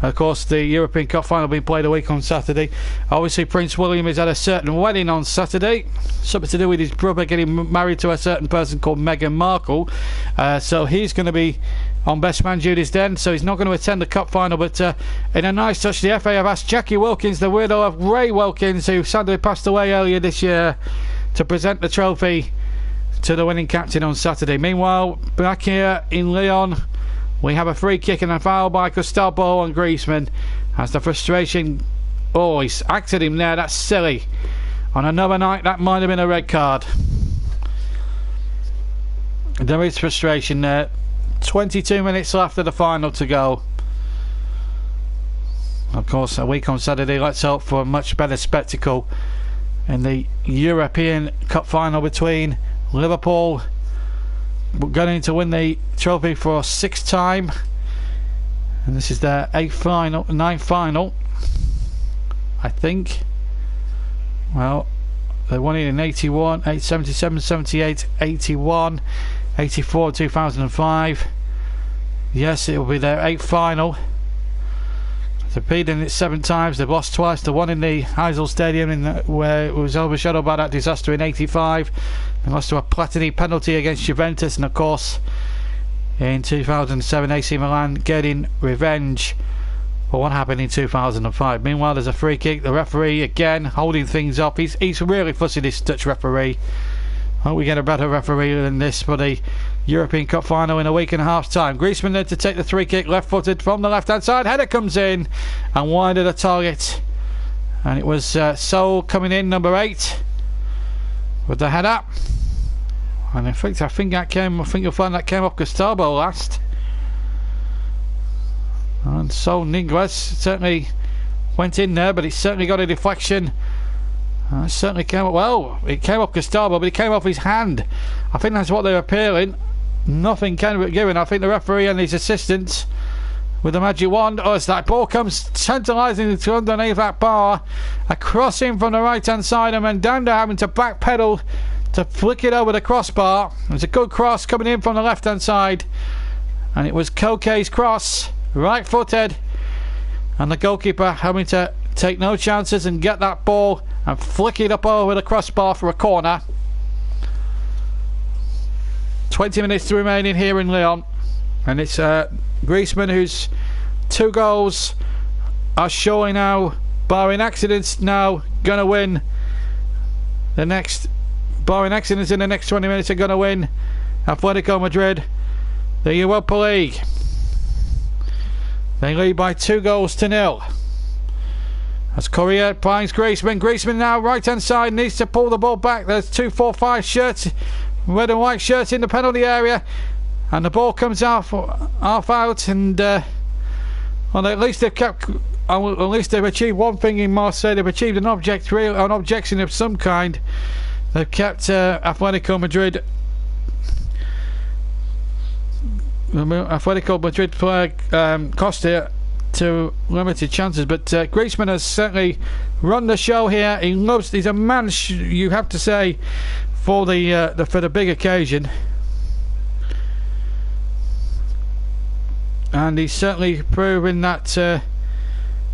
Of course, the European Cup final being played a week on Saturday. Obviously, Prince William is at a certain wedding on Saturday, something to do with his brother getting married to a certain person called Meghan Markle. So he's going to be on best man duties then, so he's not going to attend the cup final. But in a nice touch, the FA have asked Jackie Wilkins, the widow of Ray Wilkins, who sadly passed away earlier this year, to present the trophy to the winning captain on Saturday. Meanwhile, back here in Lyon, we have a free kick and a foul by Gustavo on Griezmann. As the frustration, oh, he's acted him there, that's silly. On another night, that might have been a red card. There is frustration there. 22 minutes left of the final to go. Of course, a week on Saturday, let's hope for a much better spectacle in the European Cup final between Liverpool, going to win the trophy for a 6th time, and this is their 9th final, I think. Well, they won it in 81, 77, 78, 81, 84, 2005. Yes, it will be their 8th final. They've beaten it 7 times. They've lost twice. The one in the Heysel Stadium, where it was overshadowed by that disaster in 85. They lost to a Platini penalty against Juventus, and of course in 2007 AC Milan getting revenge for what happened in 2005. Meanwhile, there's a free kick. The referee again holding things up. He's really fussy, this Dutch referee. I hope we get a better referee than this for the European Cup final in a week and a half's time. Griezmann there to take the free kick, left-footed from the left-hand side. Header comes in and wide of the target, and it was Sol coming in, number 8, with the header. And in fact, I think you'll find that came off Gustavo last. And so Niguez certainly went in there, but it certainly got a deflection. It certainly came up, well, it came off Gustavo, but it came off his hand. I think that's what they're appealing. Nothing can be given. I think the referee and his assistants with the magic wand, as that ball comes tantalising to underneath that bar, a crossing from the right hand side, and Mandanda having to backpedal to flick it over the crossbar. It was a good cross coming in from the left hand side, and it was Koke's cross, right footed, and the goalkeeper having to take no chances and get that ball and flick it up over the crossbar for a corner. 20 minutes to remaining here in Lyon, and it's Griezmann whose 2 goals are showing now, barring accidents, now gonna win the next, barring accidents in the next 20 minutes, are gonna win Atletico Madrid the Europa League. They lead by 2-0. As Correa finds Griezmann. Griezmann now right hand side, needs to pull the ball back. There's 2-4-5 shirts, red and white shirts in the penalty area, and the ball comes half out, and well, at least they've kept, at least they've achieved one thing in Marseille. They've achieved an objection of some kind. They've kept Atletico Madrid player Costa to limited chances, but Griezmann has certainly run the show here. He's a man, you have to say, for the big occasion, and he's certainly proven that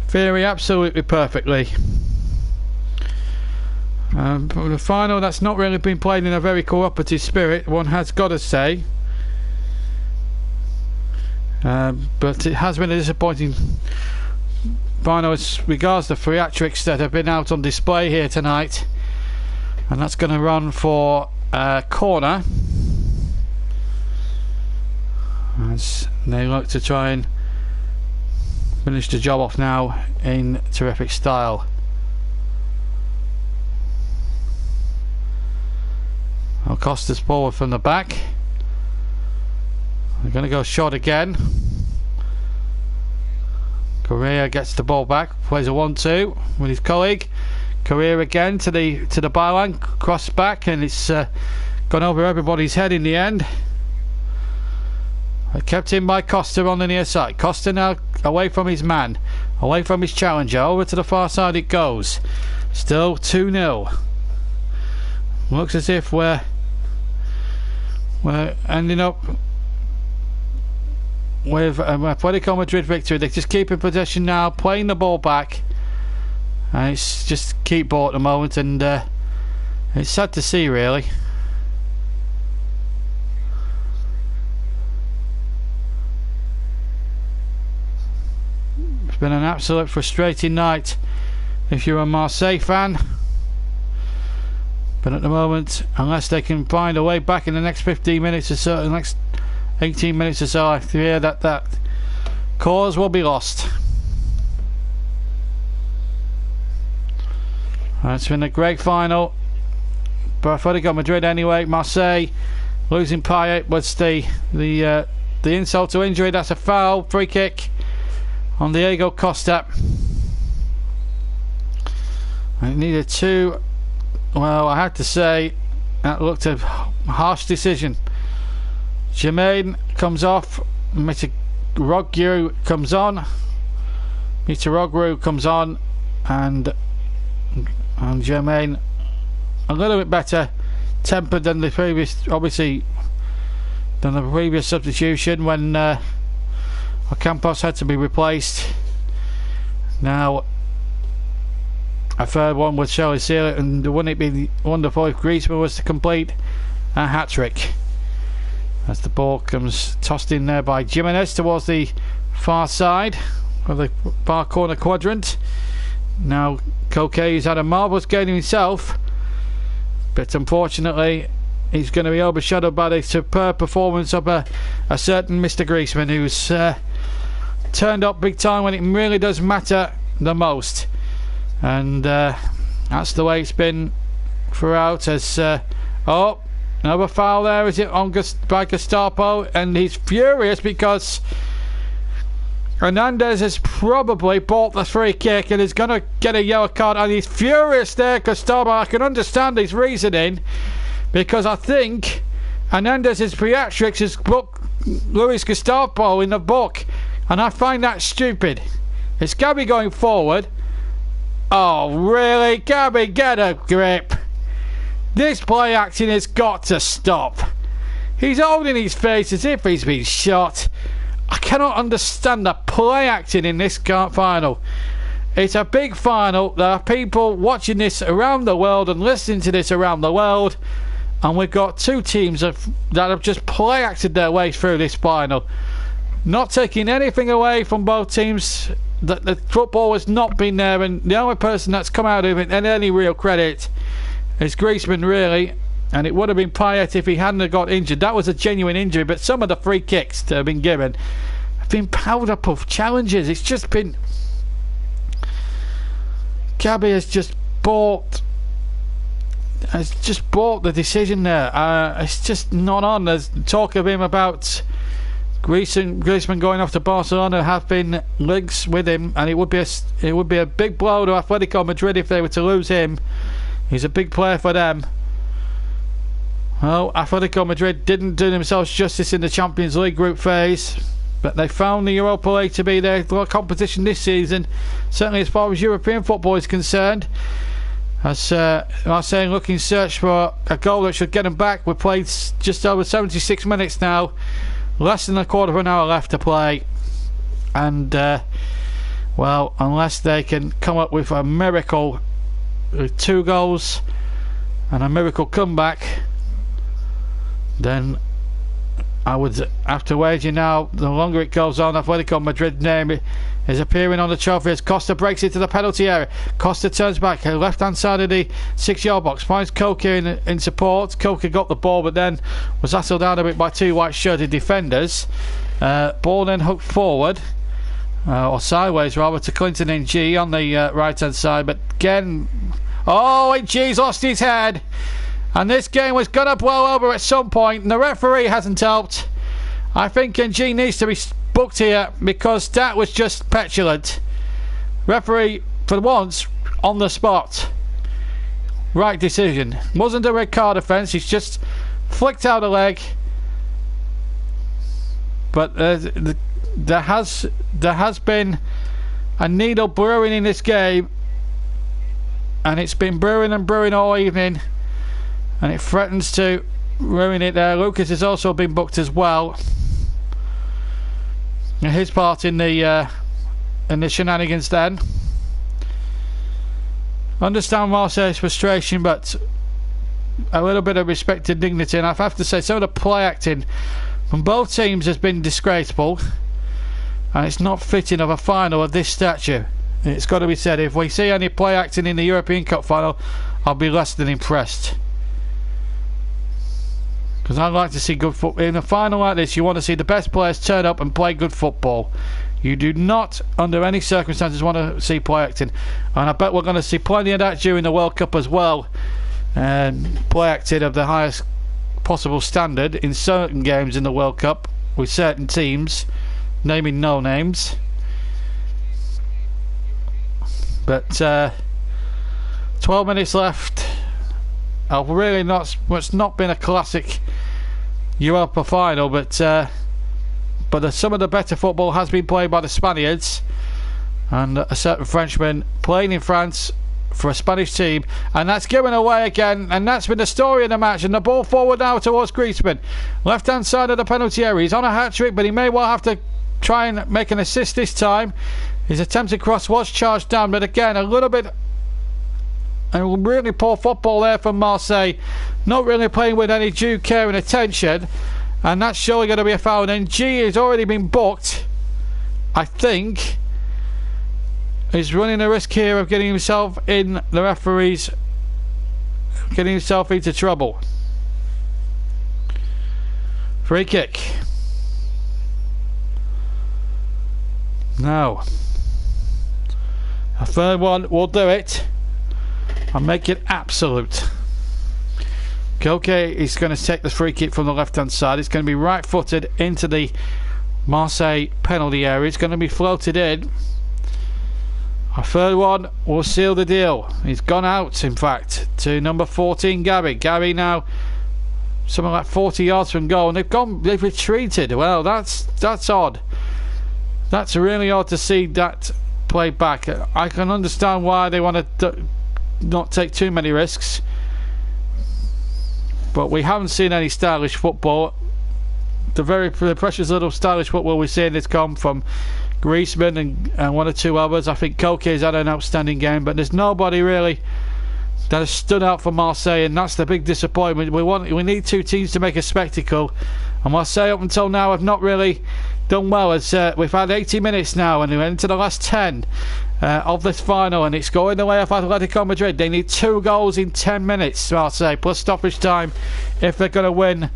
theory absolutely perfectly. The final, that's not really been played in a very cooperative spirit, one has got to say. But it has been a disappointing final as regards the theatrics that have been out on display here tonight, and that's going to run for a corner as they look to try and finish the job off now in terrific style. Costa's forward from the back. They're going to go short again. Correa gets the ball back, plays a 1-2 with his colleague. Correa again to the byline, cross back, and it's gone over everybody's head in the end. Kept in by Costa on the near side. Costa now away from his man, away from his challenger, over to the far side it goes. Still 2-0. Looks as if we're ending up with Atletico Madrid victory. They're just keeping possession now, playing the ball back, and it's just keep ball at the moment, and it's sad to see, really. It's been an absolute frustrating night if you're a Marseille fan, but at the moment, unless they can find a way back in the next 15 minutes or so, the next 18 minutes or so, I fear that cause will be lost. It's been a great final, but Atletico Madrid anyway. Marseille losing Payet was the insult to injury. That's a foul, free kick on Diego Costa. And it needed 2. Well, I have to say that looked a harsh decision. Jermaine comes off, Mitroglou comes on, and Jermaine a little bit better tempered than the previous, obviously, than the previous substitution when Ocampos had to be replaced. Now a third one would surely seal it, and wouldn't it be wonderful if Griezmann was to complete a hat-trick? As the ball comes tossed in there by Jimenez towards the far side of the far corner quadrant. Now Koke, who's had a marvellous game himself, but unfortunately he's going to be overshadowed by the superb performance of a certain Mr. Griezmann, who's turned up big time when it really does matter the most, and that's the way it's been throughout. As another foul there, is it, on by Gestapo, and he's furious because Hernandez has probably bought the free kick and is going to get a yellow card, and he's furious there, Gustavo. I can understand his reasoning, because I think Hernandez's theatrics has booked Luis Gustavo in the book, and I find that stupid. It's Gabby going forward. Oh, really? Gabby, get a grip. This play acting has got to stop. He's holding his face as if he's been shot. I cannot understand the play acting in this final. It's a big final. There are people watching this around the world and listening to this around the world, and we've got two teams that have just play acted their way through this final. Not taking anything away from both teams. The football has not been there, and the only person that's come out of it and any real credit is Griezmann, really. And it would have been Payet if he hadn't got injured. That was a genuine injury, but some of the free kicks that have been given have been powder puff challenges. It's just been... Gabby has just bought the decision there. It's just not on. There's talk of him about Griezmann going off to Barcelona. Have been links with him, and it would be a big blow to Athletico Madrid if they were to lose him. He's a big player for them. Well, Atletico Madrid didn't do themselves justice in the Champions League group phase, but they found the Europa League to be their competition this season, certainly as far as European football is concerned. As Marseille looking search for a goal that should get them back. We've played just over 76 minutes now, less than a quarter of an hour left to play, and well, unless they can come up with a miracle with 2 goals and a miracle comeback, then I would have to wager now, the longer it goes on, Atletico Madrid name is appearing on the trophy as Costa breaks into the penalty area. Costa turns back, left hand side of the 6-yard box, finds Koke in support. Koke got the ball, but then was hustled down a bit by 2 white shirted defenders. Ball then hooked forward, or sideways rather, to Clinton in G on the right hand side, but again, G's lost his head. And this game was going to blow over at some point, and the referee hasn't helped. I think NG needs to be booked here, because that was just petulant. Referee, for once, on the spot. Right decision. Wasn't a red card offence, he's just flicked out a leg. But there has been a needle brewing in this game, and it's been brewing and brewing all evening, and it threatens to ruin it there. Lucas has also been booked as well. His part in the shenanigans then. Understand Marseille's frustration, but a little bit of respect and dignity, and I have to say some of the play acting from both teams has been disgraceful, and it's not fitting of a final of this stature. It's got to be said. If we see any play acting in the European Cup final, I'll be less than impressed, because I'd like to see good football. In a final like this, you want to see the best players turn up and play good football. You do not, under any circumstances, want to see play acting. And I bet we're going to see plenty of that during the World Cup as well. Play acting of the highest possible standard in certain games in the World Cup with certain teams, naming no names. But 12 minutes left. Really it's not been a classic Europa final, but some of the better football has been played by the Spaniards, and a certain Frenchman playing in France for a Spanish team, and that's given away again, and that's been the story of the match. And the ball forward now towards Griezmann, left hand side of the penalty area. He's on a hat-trick, but he may well have to try and make an assist this time. His attempted cross was charged down, but again, a little bit and really poor football there from Marseille, not really playing with any due care and attention, and that's surely going to be a foul. And G has already been booked. I think he's running a risk here of getting himself in the referees, getting himself into trouble. Free kick. Now a third one will do it and make it absolute. Koke is going to take the free kick from the left hand side. It's going to be right footed into the Marseille penalty area. It's going to be floated in. A third one will seal the deal. He's gone out, in fact, to number 14, Gary. Gary now something like 40 yards from goal, and they've retreated. Well, that's odd. That's really odd to see that play back. I can understand why they want to not take too many risks, but we haven't seen any stylish football. The precious little stylish football we're seeing has come from Griezmann and one or two others. I think Koke's had an outstanding game, but there's nobody really that has stood out for Marseille, and that's the big disappointment. We need two teams to make a spectacle, and Marseille up until now have not really done well. As we've had 80 minutes now, and we're into the last 10 of this final, and it's going the way of Atletico Madrid. They need 2 goals in 10 minutes, Marseille, plus stoppage time, if they're going to win.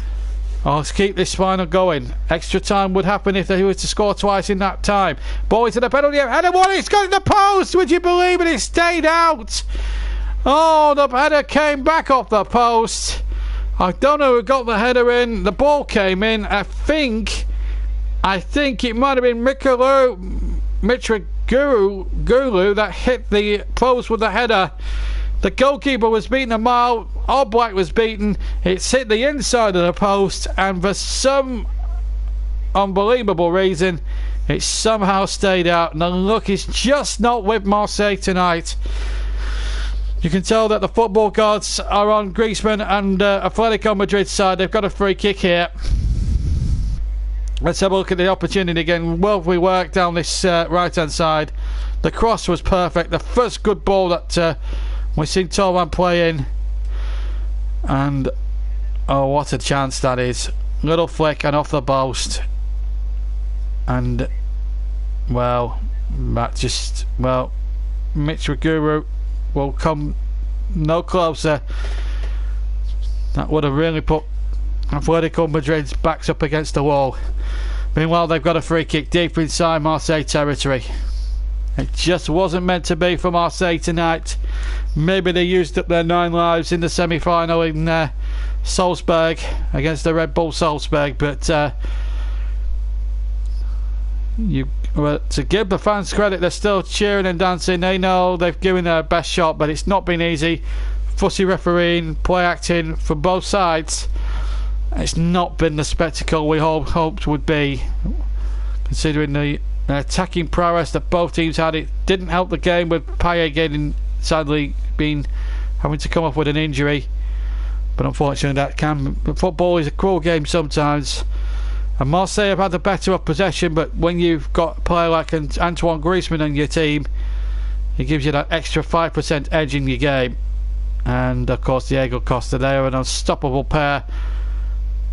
Let's keep this final going. Extra time would happen if they were to score twice in that time. Ball into the penalty area. Header one, it's got in the post. Would you believe it? It stayed out. Oh, the header came back off the post. I don't know who got the header in. The ball came in. I think it might have been Mitraguru that hit the post with the header. The goalkeeper was beaten a mile. Oblak was beaten. It's hit the inside of the post, and for some unbelievable reason, it somehow stayed out. And the luck is just not with Marseille tonight. You can tell that the football gods are on Griezmann and Atletico Madrid's side. They've got a free kick here. Let's have a look at the opportunity again. Well, we worked down this right-hand side. The cross was perfect. The first good ball that we've seen Torban play in. And oh, what a chance that is. Little flick and off the post. And well, Mitraguru will come no closer. That would have really put Atletico Madrid's backs up against the wall. Meanwhile, they've got a free kick deep inside Marseille territory. It just wasn't meant to be for Marseille tonight. Maybe they used up their 9 lives in the semi-final in Salzburg against the Red Bull Salzburg, but to give the fans credit, they're still cheering and dancing. They know they've given their best shot, but it's not been easy. Fussy refereeing, play acting from both sides. It's not been the spectacle we hoped would be, considering the attacking prowess that both teams had. It didn't help the game with Payet sadly having to come off with an injury, but unfortunately football is a cruel game sometimes, and Marseille have had the better of possession, but when you've got a player like Antoine Griezmann on your team, it gives you that extra 5% edge in your game. And of course Diego Costa, they are an unstoppable pair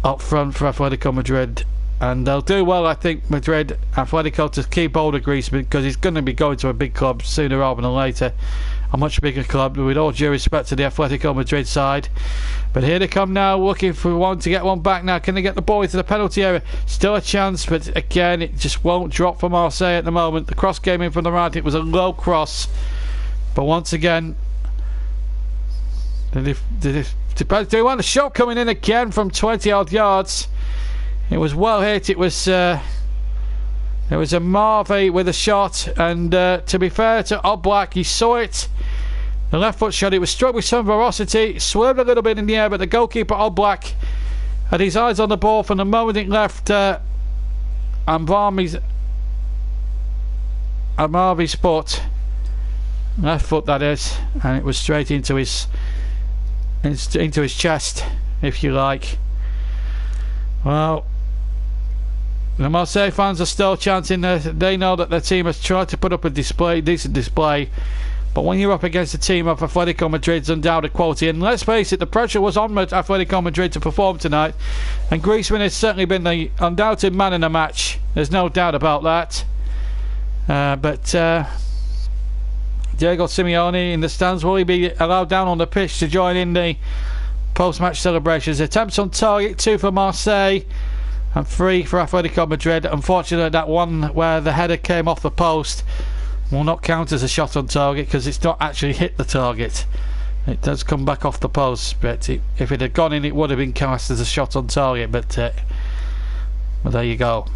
up front for Atletico Madrid, and they'll do well, I think, Madrid, Atletico, to keep hold of Griezmann, because he's going to be going to a big club sooner rather than later, a much bigger club, with all due respect to the Atletico Madrid side. But here they come now, looking for one to get one back now. Can they get the ball into the penalty area? Still a chance, but again it just won't drop for Marseille at the moment. The cross came in from the right. It was a low cross, but once again, do you want a shot coming in again from 20 odd yards? It was well hit. It was a Marvey with a shot, and to be fair to Oblak, he saw it. The left foot shot, it was struck with some velocity, swerved a little bit in the air, but the goalkeeper Oblak had his eyes on the ball from the moment it left Marvey's foot, left foot that is, and it was straight into his chest, if you like. Well, the Marseille fans are still chanting. They know that their team has tried to put up a decent display, but when you're up against a team of Atletico Madrid's undoubted quality, and let's face it, the pressure was on Atletico Madrid to perform tonight, and Griezmann has certainly been the undoubted man in the match, there's no doubt about that. But Diego Simeone in the stands, will he be allowed down on the pitch to join in the post-match celebrations? Attempts on target, 2 for Marseille and 3 for Atletico Madrid. Unfortunately, that one where the header came off the post will not count as a shot on target, because it's not actually hit the target. It does come back off the post, but if it had gone in, it would have been cast as a shot on target. But there you go.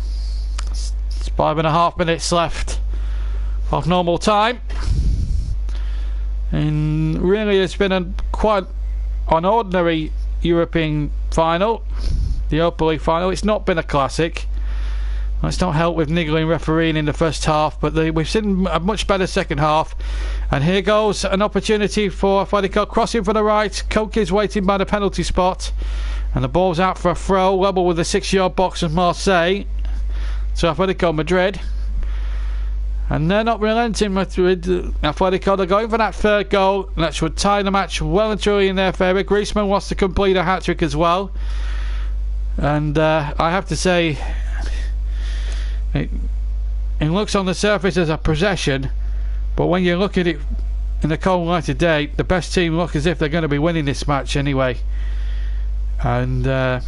5.5 minutes left of normal time. And really it's been quite an ordinary European final, the Europa League final. It's not been a classic. It's not helped with niggling refereeing in the first half, but we've seen a much better second half. And here goes an opportunity for Athletico, crossing for the right. Koke is waiting by the penalty spot, and the ball's out for a throw, level with the 6-yard box of Marseille. So Athletico Madrid, and they're not relenting. Madrid, Athletico, they're going for that third goal, and that should tie the match well and truly in their favour. Griezmann wants to complete a hat-trick as well, and I have to say, it looks on the surface as a possession, but when you look at it in the cold light of day, the best team look as if they're going to be winning this match anyway. And I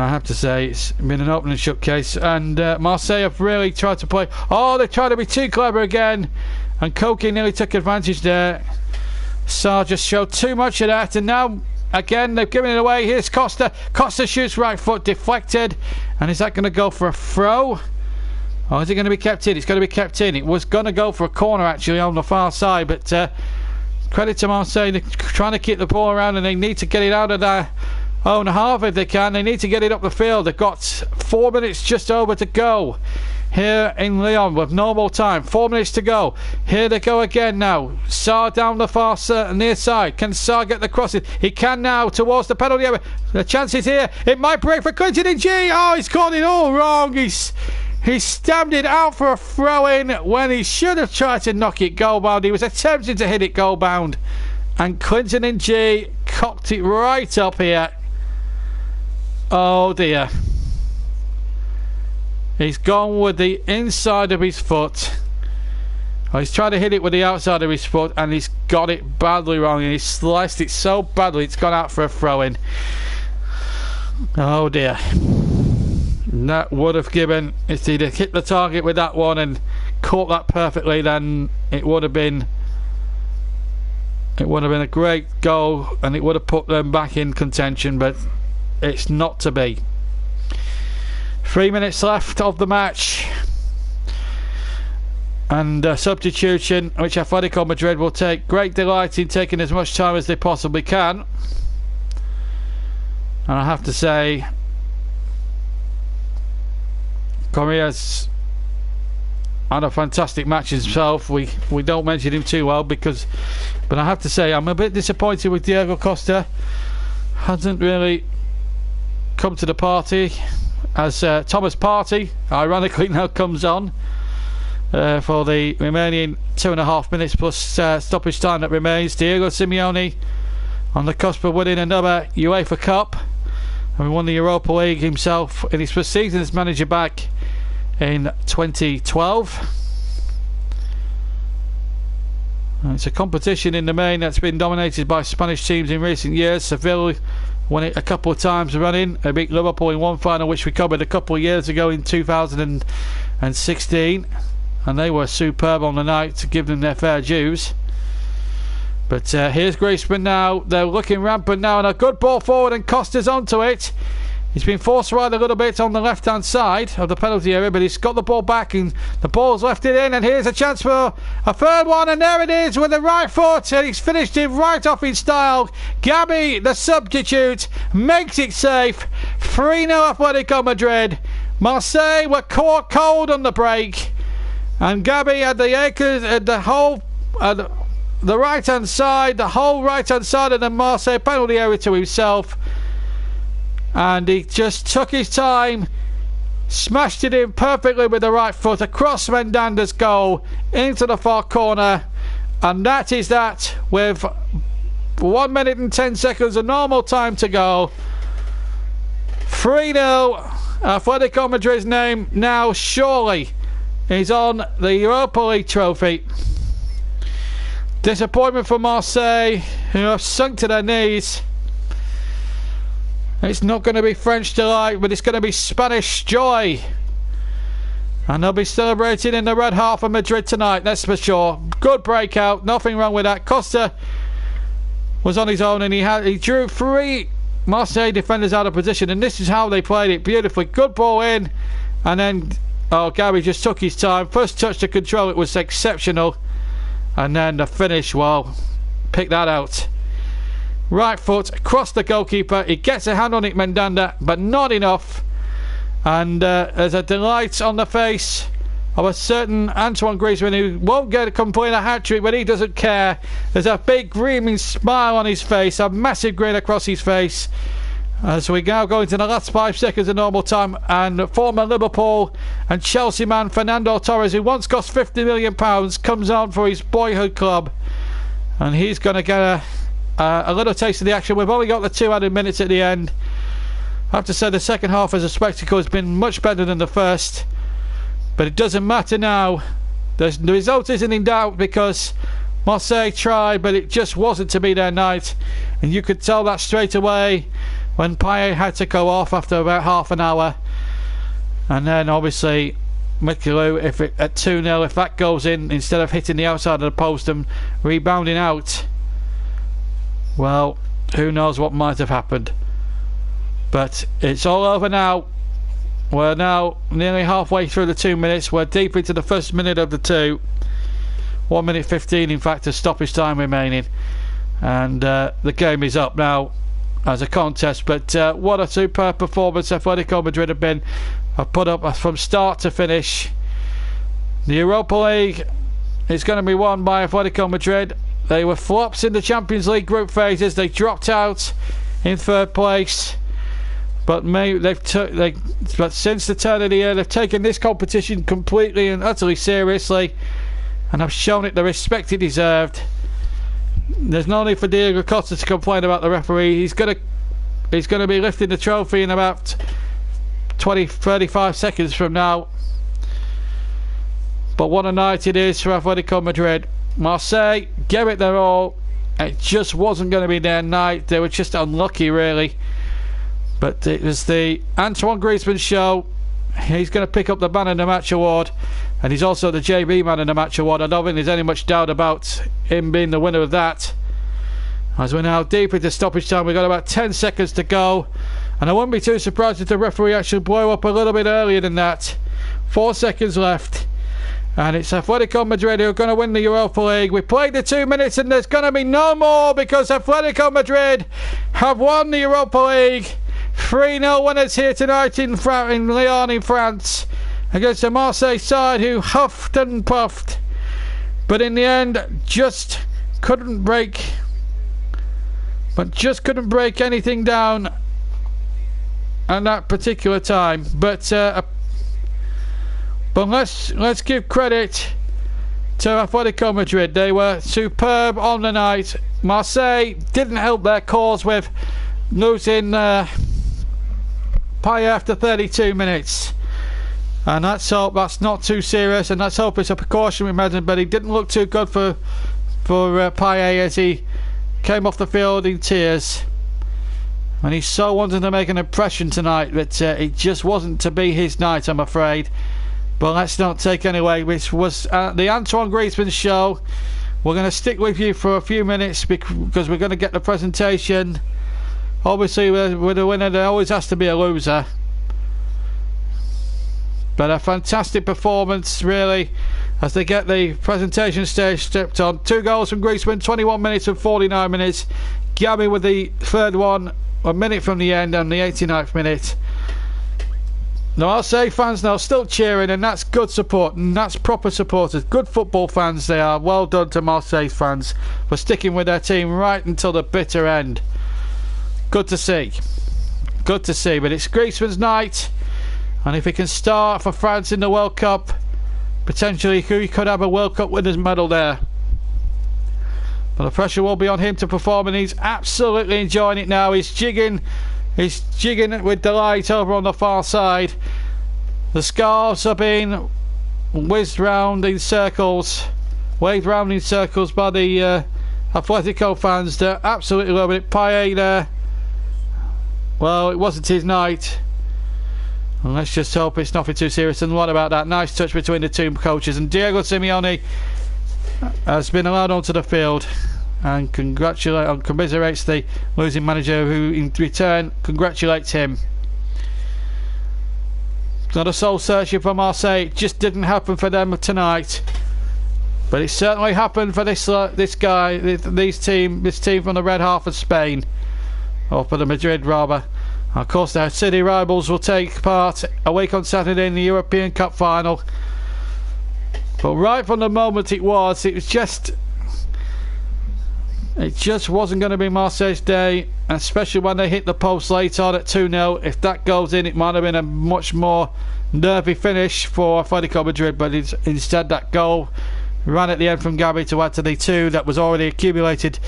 have to say, it's been an open and shut case, and Marseille have really tried to play. Oh, they tried to be too clever again, and Koke nearly took advantage there. Sarr just showed too much of that, and now again they've given it away. Here's Costa. Costa shoots right foot, deflected, and is that going to go for a throw? Or is it going to be kept in? It's going to be kept in. It was going to go for a corner actually on the far side, but credit to Marseille. They're trying to keep the ball around, and they need to get it out of their own half if they can. They need to get it up the field. They've got 4 minutes just over to go here in Lyon with normal time. 4 minutes to go. Here they go again now. Sarr down the far near side. Can Sarr get the crossing? He can now towards the penalty area. The chance is here. It might break for Clinton and G. Oh, he's got it all wrong. He stamped it out for a throw-in when he should have tried to knock it goal-bound. He was attempting to hit it goal-bound, and Clinton and G cocked it right up here. Oh dear. He's gone with the inside of his foot. Oh, he's trying to hit it with the outside of his foot, and he's got it badly wrong, and he's sliced it so badly it's gone out for a throw-in. Oh dear. That would have given, if he'd have hit the target with that one and caught that perfectly, then it would have been a great goal, and it would have put them back in contention, but it's not to be. 3 minutes left of the match, and substitution, which Athletico Madrid will take great delight in taking as much time as they possibly can. And I have to say, Correa's had a fantastic match himself. We don't mention him too well but I have to say I'm a bit disappointed with Diego Costa. Hasn't really come to the party as Thomas Partey ironically now comes on for the remaining 2.5 minutes plus stoppage time that remains. Diego Simeone on the cusp of winning another UEFA Cup, and won the Europa League himself in his first season as manager back in 2012. And it's a competition in the main that's been dominated by Spanish teams in recent years. Seville won it a couple of times running. They beat Liverpool in one final, which we covered a couple of years ago in 2016, and they were superb on the night, to give them their fair dues. But here's Griezmann now. They're looking rampant now, and a good ball forward, and Costa's onto it. He's been forced right a little bit on the left hand side of the penalty area, but he's got the ball back, and the ball's left it in, and here's a chance for a third one, and there it is with the right foot, and he's finished it right off in style. Gabi, the substitute, makes it safe. 3-0 Athletico Madrid. Marseille were caught cold on the break, and Gabi had the acres at the whole the right hand side, the whole right hand side of the Marseille penalty area to himself. And he just took his time, smashed it in perfectly with the right foot across Mendanda's goal into the far corner, and that is that, with 1 minute and 10 seconds of normal time to go. 3-0. Athletico Madrid's name now surely is on the Europa League trophy. Disappointment for Marseille, who have sunk to their knees. It's not going to be French delight, but it's going to be Spanish joy. And they'll be celebrating in the red half of Madrid tonight, that's for sure. Good breakout, nothing wrong with that. Costa was on his own, and he drew three Marseille defenders out of position, and this is how they played it beautifully. Good ball in, and then Gary just took his time. First touch to control it was exceptional, and then the finish, well, pick that out. Right foot across the goalkeeper. He gets a hand on it, Mandanda, but not enough. And there's a delight on the face of a certain Antoine Griezmann, who won't get a complete hat-trick, but he doesn't care. There's a big gleaming smile on his face, a massive grin across his face, as we now go into the last 5 seconds of normal time, and former Liverpool and Chelsea man Fernando Torres, who once cost £50 million, comes on for his boyhood club, and he's going to get a little taste of the action. We've only got the 2 added minutes at the end. I have to say the second half as a spectacle has been much better than the first, but it doesn't matter now. The result isn't in doubt, because Marseille tried, but it just wasn't to be their night, and you could tell that straight away when Payet had to go off after about half an hour. And then obviously Mikelou, if it at 2-0, if that goes in instead of hitting the outside of the post and rebounding out, well, who knows what might have happened. But it's all over now. We're now nearly halfway through the 2 minutes. We're deep into the first minute of the 2. 1 minute 15 in fact of stoppage time remaining, and the game is up now as a contest. But what a superb performance Athletico Madrid have been. I've put up from start to finish. The Europa League is going to be won by Athletico Madrid. They were flops in the Champions League group phases. They dropped out in 3rd place. But since the turn of the year, they've taken this competition completely and utterly seriously, and have shown it the respect it deserved. There's no need for Diego Costa to complain about the referee. He's going to be lifting the trophy in about 35 seconds from now. But what a night it is for Athletico Madrid. Marseille gave it their all. It just wasn't going to be their night. They were just unlucky, really. But it was the Antoine Griezmann show. He's going to pick up the Man of the Match award, and he's also the JB Man of the Match award. I don't think there's any much doubt about him being the winner of that. As we're now deep into stoppage time, we've got about 10 seconds to go, and I wouldn't be too surprised if the referee actually blow up a little bit earlier than that. 4 seconds left, and it's Athletico Madrid who are going to win the Europa League. We played the 2 minutes, and there's going to be no more, because Athletico Madrid have won the Europa League. 3-0 winners here tonight in Lyon in France, against the Marseille side who huffed and puffed, but in the end just couldn't break anything down at that particular time. But let's give credit to Athletico Madrid. They were superb on the night. Marseille didn't help their cause with losing Payet after 32 minutes, and let's hope that's not too serious, and let's hope it's a precautionary measure. But he didn't look too good for Payet as he came off the field in tears, and he so wanted to make an impression tonight, but it just wasn't to be his night, I'm afraid. But let's not take anyway. Which was the Antoine Griezmann show. We're going to stick with you for a few minutes because we're going to get the presentation. Obviously, with a winner, there always has to be a loser. But a fantastic performance, really, as they get the presentation stage stepped on. 2 goals from Griezmann, 21 minutes and 49 minutes. Gabi with the 3rd one, a minute from the end, and the 89th minute. The Marseille fans now still cheering, and that's good support, and that's proper supporters. Good football fans they are. Well done to Marseille fans for sticking with their team right until the bitter end. Good to see. Good to see. But it's Griezmann's night, and if he can start for France in the World Cup, potentially he could have a World Cup winners medal there. But the pressure will be on him to perform, and he's absolutely enjoying it now. He's jigging with delight over on the far side. The scarves are being waved round in circles by the Athletico fans. They're absolutely loving it. Payet there. Well, it wasn't his night. And let's just hope it's nothing too serious. And what about that nice touch between the two coaches? And Diego Simeone has been allowed onto the field. and commiserates the losing manager, who in return congratulates him. Not a soul searching for Marseille. It just didn't happen for them tonight, but it certainly happened for this team from the red half of Spain, or for the Madrid rather. Of course, their city rivals will take part a week on Saturday in the European Cup final. But right from the moment it just wasn't going to be Marseille's day, especially when they hit the post late on at 2-0. If that goes in, it might have been a much more nervy finish for Athletico Madrid, but instead that goal ran at the end from Gabi to add to the 2 that was already accumulated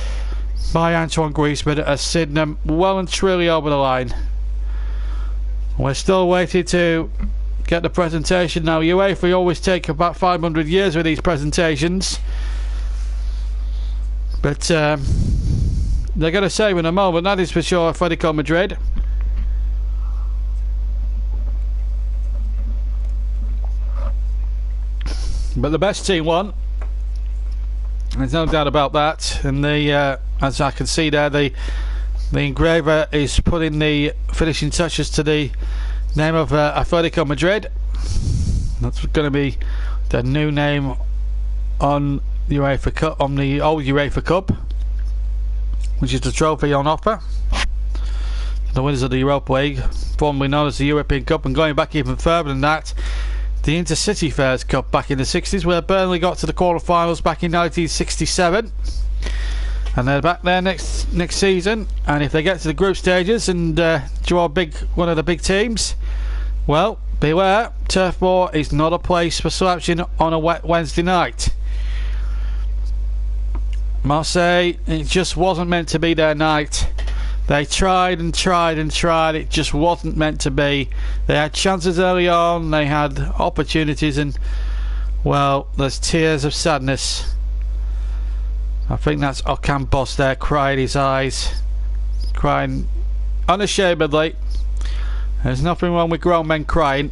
by Antoine Griezmann, as Sydenham well and truly over the line. We're still waiting to get the presentation now. UEFA always take about 500 years with these presentations, but they're going to save in a moment, that is for sure. Athletico Madrid. But the best team won. There's no doubt about that. And as I can see there, the engraver is putting the finishing touches to the name of Athletico Madrid. That's going to be the new name on UEFA Cup, on the old UEFA Cup, which is the trophy on offer. The winners of the Europa League, formerly known as the European Cup, and going back even further than that, the Intercity Fairs Cup back in the 60s, where Burnley got to the quarterfinals back in 1967. And they're back there next season, and if they get to the group stages and draw one of the big teams, well, beware, Turf Moor is not a place for selection on a wet Wednesday night. Marseille, it just wasn't meant to be their night. They tried and tried and tried, it just wasn't meant to be. They had chances early on, they had opportunities, and well, there's tears of sadness. I think that's Ocampos there, crying his eyes, crying unashamedly. There's nothing wrong with grown men crying.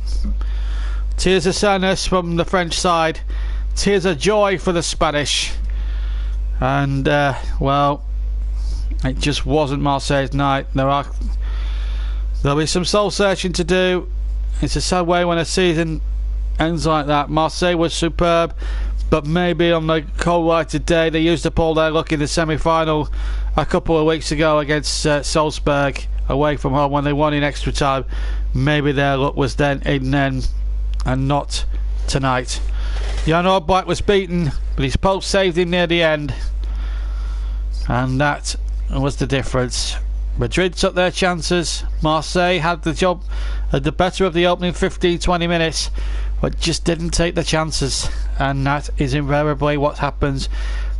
Tears of sadness from the French side, tears of joy for the Spanish, and well, it just wasn't Marseille's night. There'll be some soul searching to do. It's a sad way when a season ends like that. Marseille was superb, but maybe on the cold lighted day, they used up all their luck in the semi-final a couple of weeks ago against Salzburg away from home when they won in extra time. Maybe their luck was then and not tonight. Jan Oblak was beaten, but his post saved him near the end, and that was the difference. Madrid took their chances. Marseille had the better of the opening 15-20 minutes, but just didn't take the chances, and that is invariably what happens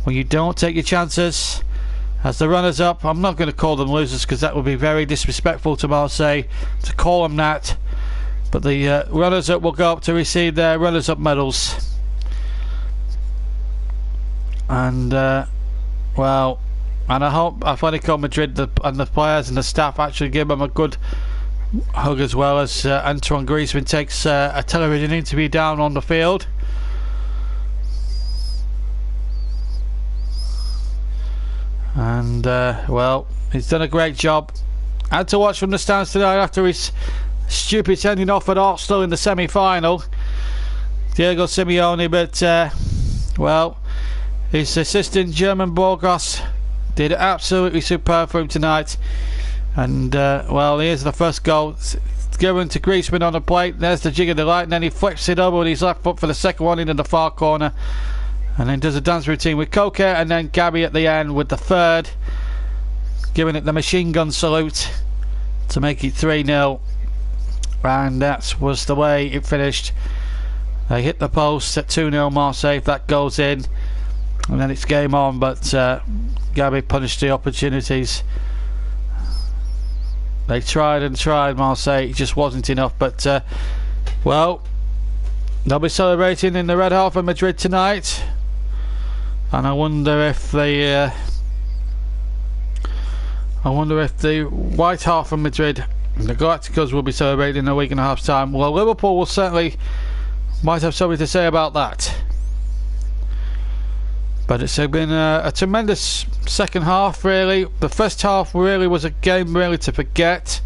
when you don't take your chances. As the runners up, I'm not going to call them losers because that would be very disrespectful to Marseille to call them that, but the runners up will go up to receive their runners up medals. And well, and I hope Athletico Madrid and the players and the staff actually give them a good hug, as well as Antoine Griezmann takes a television interview down on the field. And well, he's done a great job. I had to watch from the stands tonight after his stupid sending off at Arsenal in the semi-final, Diego Simeone, but well, his assistant German Borgos did absolutely superb for him tonight. And well, here's the first goal given to Griezmann on the plate. There's the jig of the light, and then he flips it over with his left foot for the second one into the far corner, and then does a dance routine with Koke, and then Gabi at the end with the third, giving it the machine gun salute to make it 3-0. And that was the way it finished. They hit the post at 2-0 Marseille. If that goes in, and then it's game on, but Gabi punished the opportunities. They tried and tried, Marseille, it just wasn't enough. But well, they'll be celebrating in the red half of Madrid tonight, and I wonder if the white half of Madrid, the Galacticos, will be celebrating in a week and a half's time. Well, Liverpool will certainly might have something to say about that. But it's been a tremendous second half, really. The first half really was a game really to forget.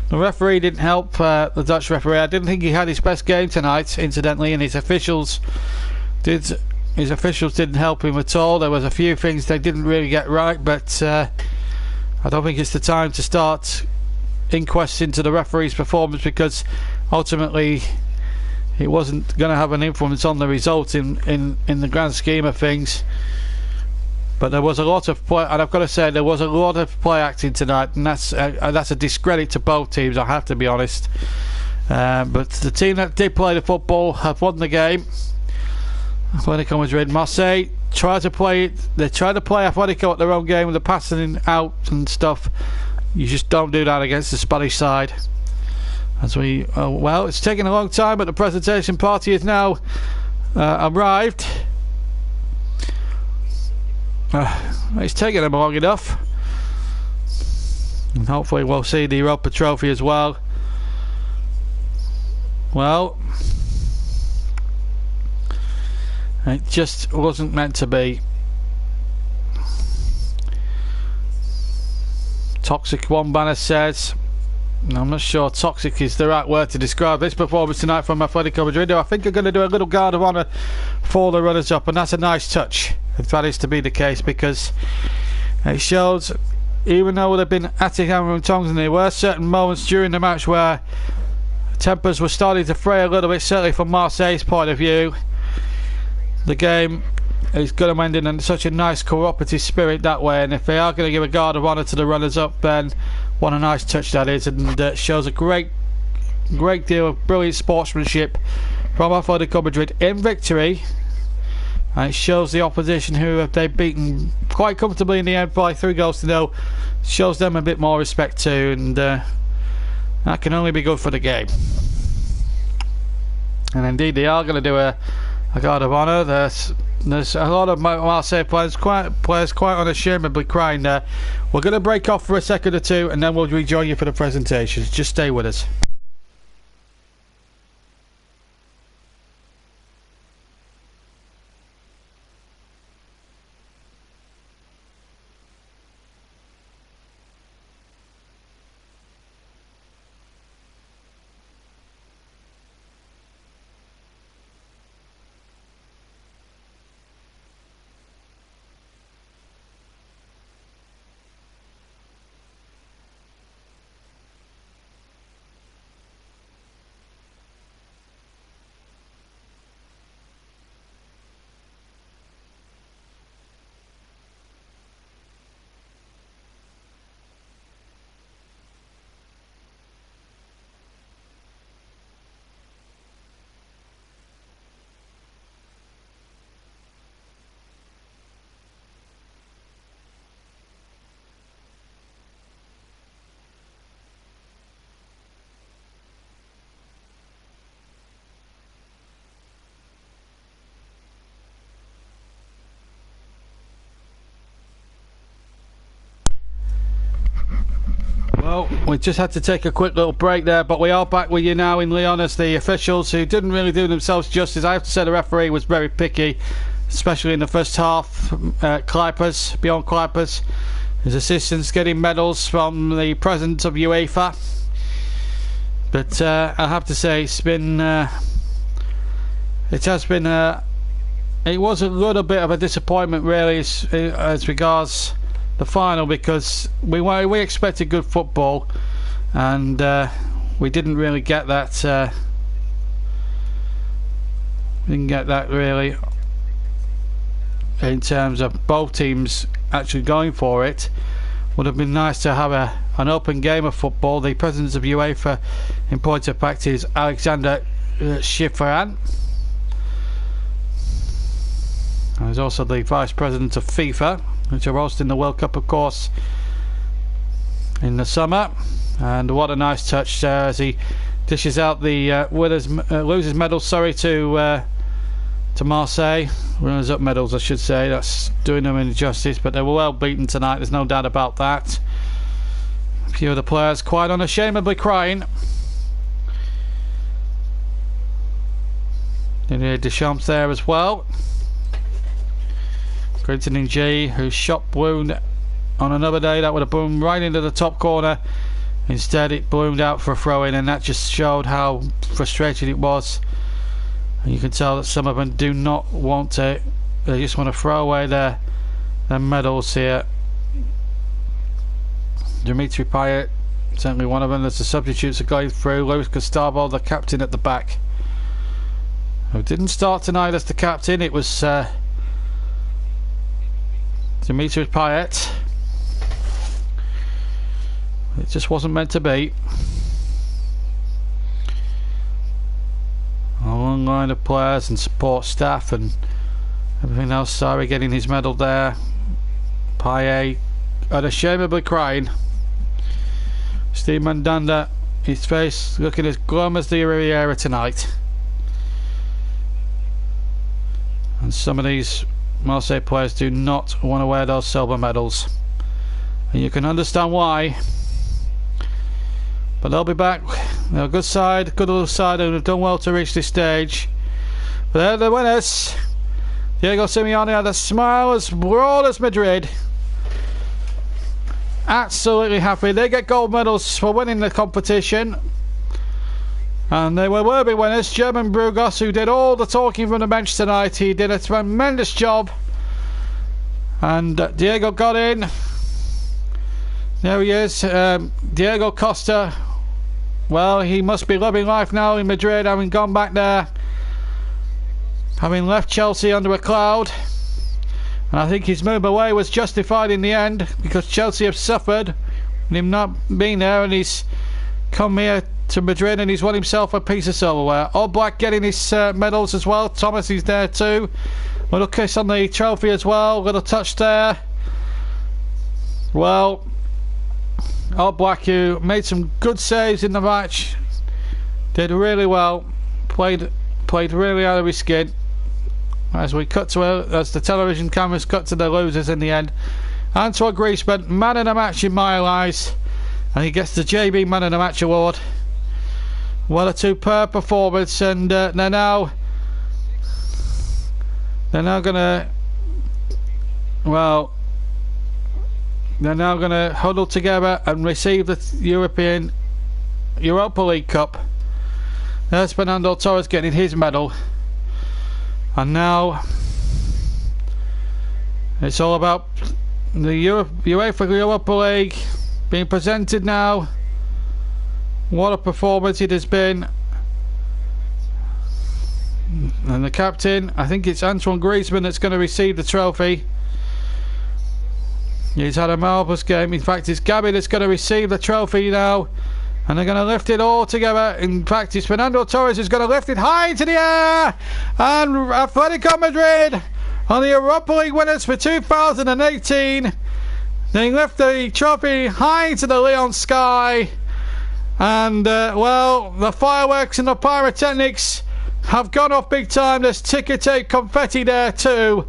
The referee didn't help, the Dutch referee. I didn't think he had his best game tonight, incidentally, and his officials didn't help him at all. There was a few things they didn't really get right, but I don't think it's the time to start inquests into the referee's performance, because ultimately it wasn't going to have an influence on the result in the grand scheme of things. But there was a lot of play, and I've got to say there was a lot of play acting tonight, and that's a discredit to both teams, I have to be honest. But the team that did play the football have won the game. Athletico Madrid. Marseille tried to play it. They tried to play Athletico at their own game with the passing out and stuff. You just don't do that against the Spanish side. Well, it's taken a long time, but the presentation party is now arrived. It's taken them long enough, and hopefully we'll see the Europa trophy as well. Well, it just wasn't meant to be. Toxic One Banner says, I'm not sure toxic is the right word to describe this performance tonight from Athletico Madrid. I think they're going to do a little guard of honour for the runners up, and that's a nice touch if that is to be the case, because it shows, even though they've been at it hammer and tongs, and there were certain moments during the match where tempers were starting to fray a little bit, certainly from Marseille's point of view. The game is going to end in such a nice cooperative spirit that way, and if they are going to give a guard of honour to the runners up, then what a nice touch that is, and shows a great deal of brilliant sportsmanship from Athletico Madrid in victory. And it shows the opposition, who they've beaten quite comfortably in the end by 3-0, shows them a bit more respect too, and that can only be good for the game. And indeed they are going to do a guard of honour. There's a lot of Marseille players quite unashamedly crying there. We're going to break off for a second or two, and then we'll rejoin you for the presentations. Just stay with us. Well, we just had to take a quick little break there, but we are back with you now in Lyon as the officials, who didn't really do themselves justice. I have to say the referee was very picky, especially in the first half. Beyond Kuipers, his assistants getting medals from the president of UEFA. But I have to say it was a little bit of a disappointment really as regards the final, because we expected good football, and we didn't really get that. Didn't get that really in terms of both teams actually going for it. Would have been nice to have an open game of football. The president of UEFA, in point of fact, is Alexander Schifferan. There's also the vice president of FIFA, which are hosting the World Cup, of course, in the summer. And what a nice touch as he dishes out the losers medal, to Marseille. Runners up medals, I should say. That's doing them injustice, but they were well beaten tonight, there's no doubt about that. A few of the players quite unashamedly crying. Didier Deschamps there as well. Clinton in G, whose shot bloomed on another day. That would have bloomed right into the top corner. Instead it bloomed out for a throw-in, and that just showed how frustrated it was. And you can tell that some of them do not want to. They just want to throw away their medals here. Dimitri Payet, certainly one of them. As the substitutes are going through, Luis Gustavo, the captain at the back, who didn't start tonight as the captain. It was Dimitri Payet. It just wasn't meant to be. A long line of players and support staff and everything else. Sorry, getting his medal there. Payet unashamedly crying. Steve Mandanda, his face looking as glum as the Riviera tonight. And some of these Marseille players do not want to wear those silver medals, and you can understand why. But they'll be back. They're a good side, good little side, and have done well to reach this stage. But they're the winners. Diego Simeone had a smile as broad as Madrid. Absolutely happy. They get gold medals for winning the competition. And they were worthy winners. German Brugos, who did all the talking from the bench tonight. He did a tremendous job. And Diego got in. There he is. Diego Costa. Well, he must be loving life now in Madrid, having gone back there, having left Chelsea under a cloud. And I think his move away was justified in the end, because Chelsea have suffered with him not being there, and he's come here to Madrid and he's won himself a piece of silverware. All Black getting his medals as well. Thomas is there too. Little kiss on the trophy as well. Little touch there. Well, All Black, who made some good saves in the match, did really well. Played really out of his skin. As we cut to as the television cameras cut to the losers in the end. Antoine Griezmann, man of the match in my eyes, and he gets the JB Man of the Match award. What a superb performance, and they're now gonna huddle together and receive the Europa League Cup. There's Fernando Torres getting his medal, and now it's all about the UEFA Europa League being presented now. What a performance it has been. And the captain, I think it's Antoine Griezmann, that's going to receive the trophy. He's had a marvellous game. In fact, it's Gabby that's going to receive the trophy now, and they're going to lift it all together. In fact, it's Fernando Torres who's going to lift it high into the air, and Athletico Madrid are the Europa League winners for 2018. They lift the trophy high into the Leon sky, and well, the fireworks and the pyrotechnics have gone off big time. There's ticker-tape confetti there too.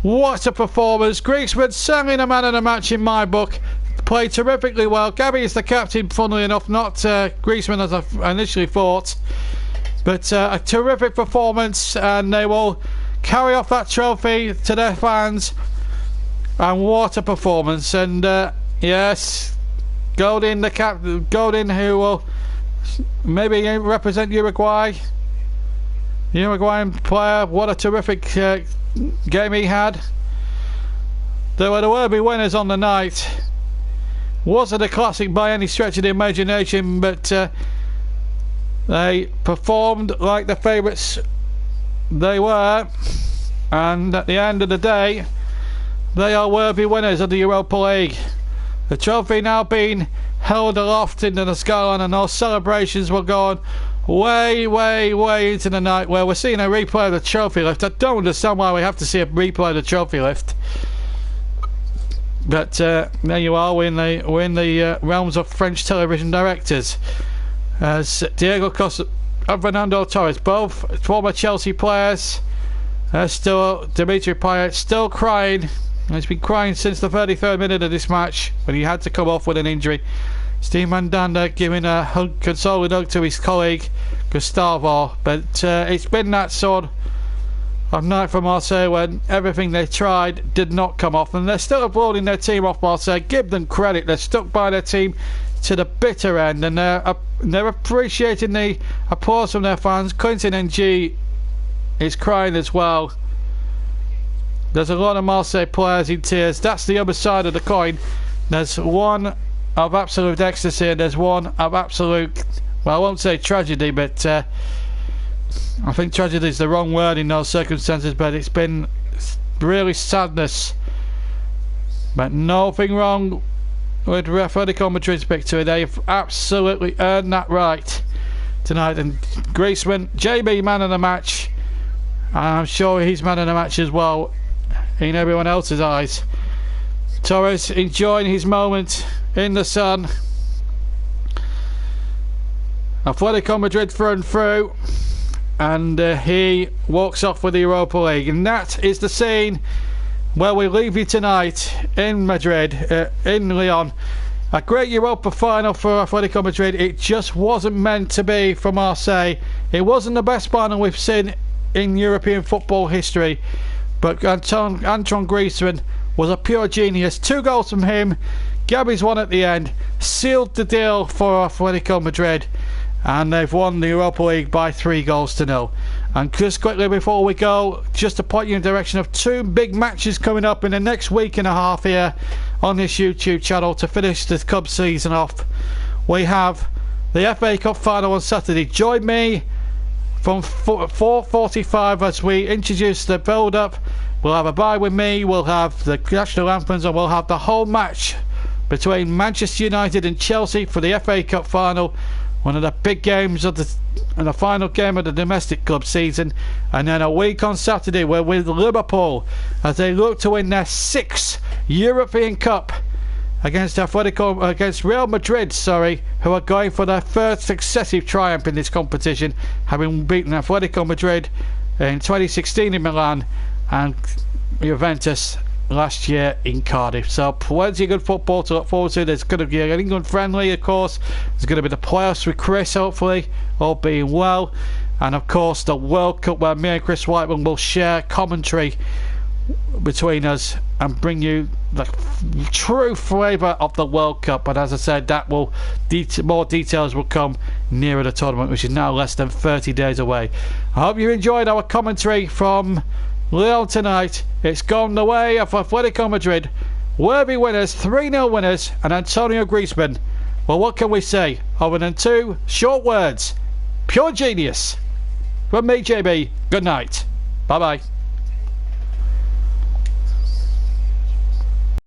What a performance. Griezmann certainly the man of the match in my book. Played terrifically well. Gabby is the captain, funnily enough, not Griezmann as I initially thought. But a terrific performance, and they will carry off that trophy to their fans. And what a performance. And yes, Godin, the captain, Godin, who will maybe represent Uruguay. Uruguayan player, what a terrific game he had. There were the worthy winners on the night. Wasn't a classic by any stretch of the imagination, but they performed like the favourites they were, and at the end of the day, they are worthy winners of the Europa League. The trophy now being held aloft into the skyline, and those celebrations will go on way into the night, where we're seeing a replay of the trophy lift. I don't understand why we have to see a replay of the trophy lift, but there you are. We're in the realms of French television directors, as Diego Costa and Fernando Torres, both former Chelsea players, still Dimitri Payet still crying. He's been crying since the 33rd minute of this match, when he had to come off with an injury. Steve Mandanda giving a consoling hug to his colleague Gustavo, but it's been that sort of night for Marseille when everything they tried did not come off, and they're still applauding their team off Marseille. Give them credit, they're stuck by their team to the bitter end, and they're appreciating the applause from their fans. Quentin NG is crying as well. There's a lot of Marseille players in tears. That's the other side of the coin. There's one of absolute ecstasy and there's one of absolute, well, I won't say tragedy, but I think tragedy is the wrong word in those circumstances, but it's been really sadness. But nothing wrong with Athletico Madrid's victory. They've absolutely earned that right tonight. And Griezmann, JB, man of the match. I'm sure he's man of the match as well in everyone else's eyes. Torres enjoying his moment in the sun. Athletico Madrid through and through, and he walks off with the Europa League. And that is the scene where we leave you tonight in Madrid, in Lyon. A great Europa final for Athletico Madrid. It just wasn't meant to be for Marseille. It wasn't the best final we've seen in European football history, but Antoine Griezmann was a pure genius. 2 goals from him, Gabby's one at the end, sealed the deal for Athletico Madrid, and they've won the Europa League by 3-0. And just quickly before we go, just to point you in the direction of 2 big matches coming up in the next week and a half here on this YouTube channel to finish the Cub season off. We have the FA Cup final on Saturday. Join me from 4:45 as we introduce the build-up. We'll have a bye with me, we'll have the national anthems, and we'll have the whole match between Manchester United and Chelsea for the FA Cup final, one of the big games of the final game of the domestic club season. And then a week on Saturday we're with Liverpool as they look to win their 6th European Cup against Real Madrid, who are going for their 3rd successive triumph in this competition, having beaten Athletico Madrid in 2016 in Milan and Juventus last year in Cardiff. So plenty of good football to look forward to. There's going to be an England friendly, of course. There's going to be the playoffs with Chris, hopefully, all being well, and of course the World Cup, where me and Chris Whiteman will share commentary between us and bring you the true flavour of the World Cup. But as I said, that will more details will come nearer the tournament, which is now less than 30 days away. I hope you enjoyed our commentary from Lyon tonight. It's gone the way of Athletico Madrid. Worthy winners, 3-0 winners, and Antonio Griezmann. Well, what can we say other than 2 short words? Pure genius. From me, JB, good night. Bye bye.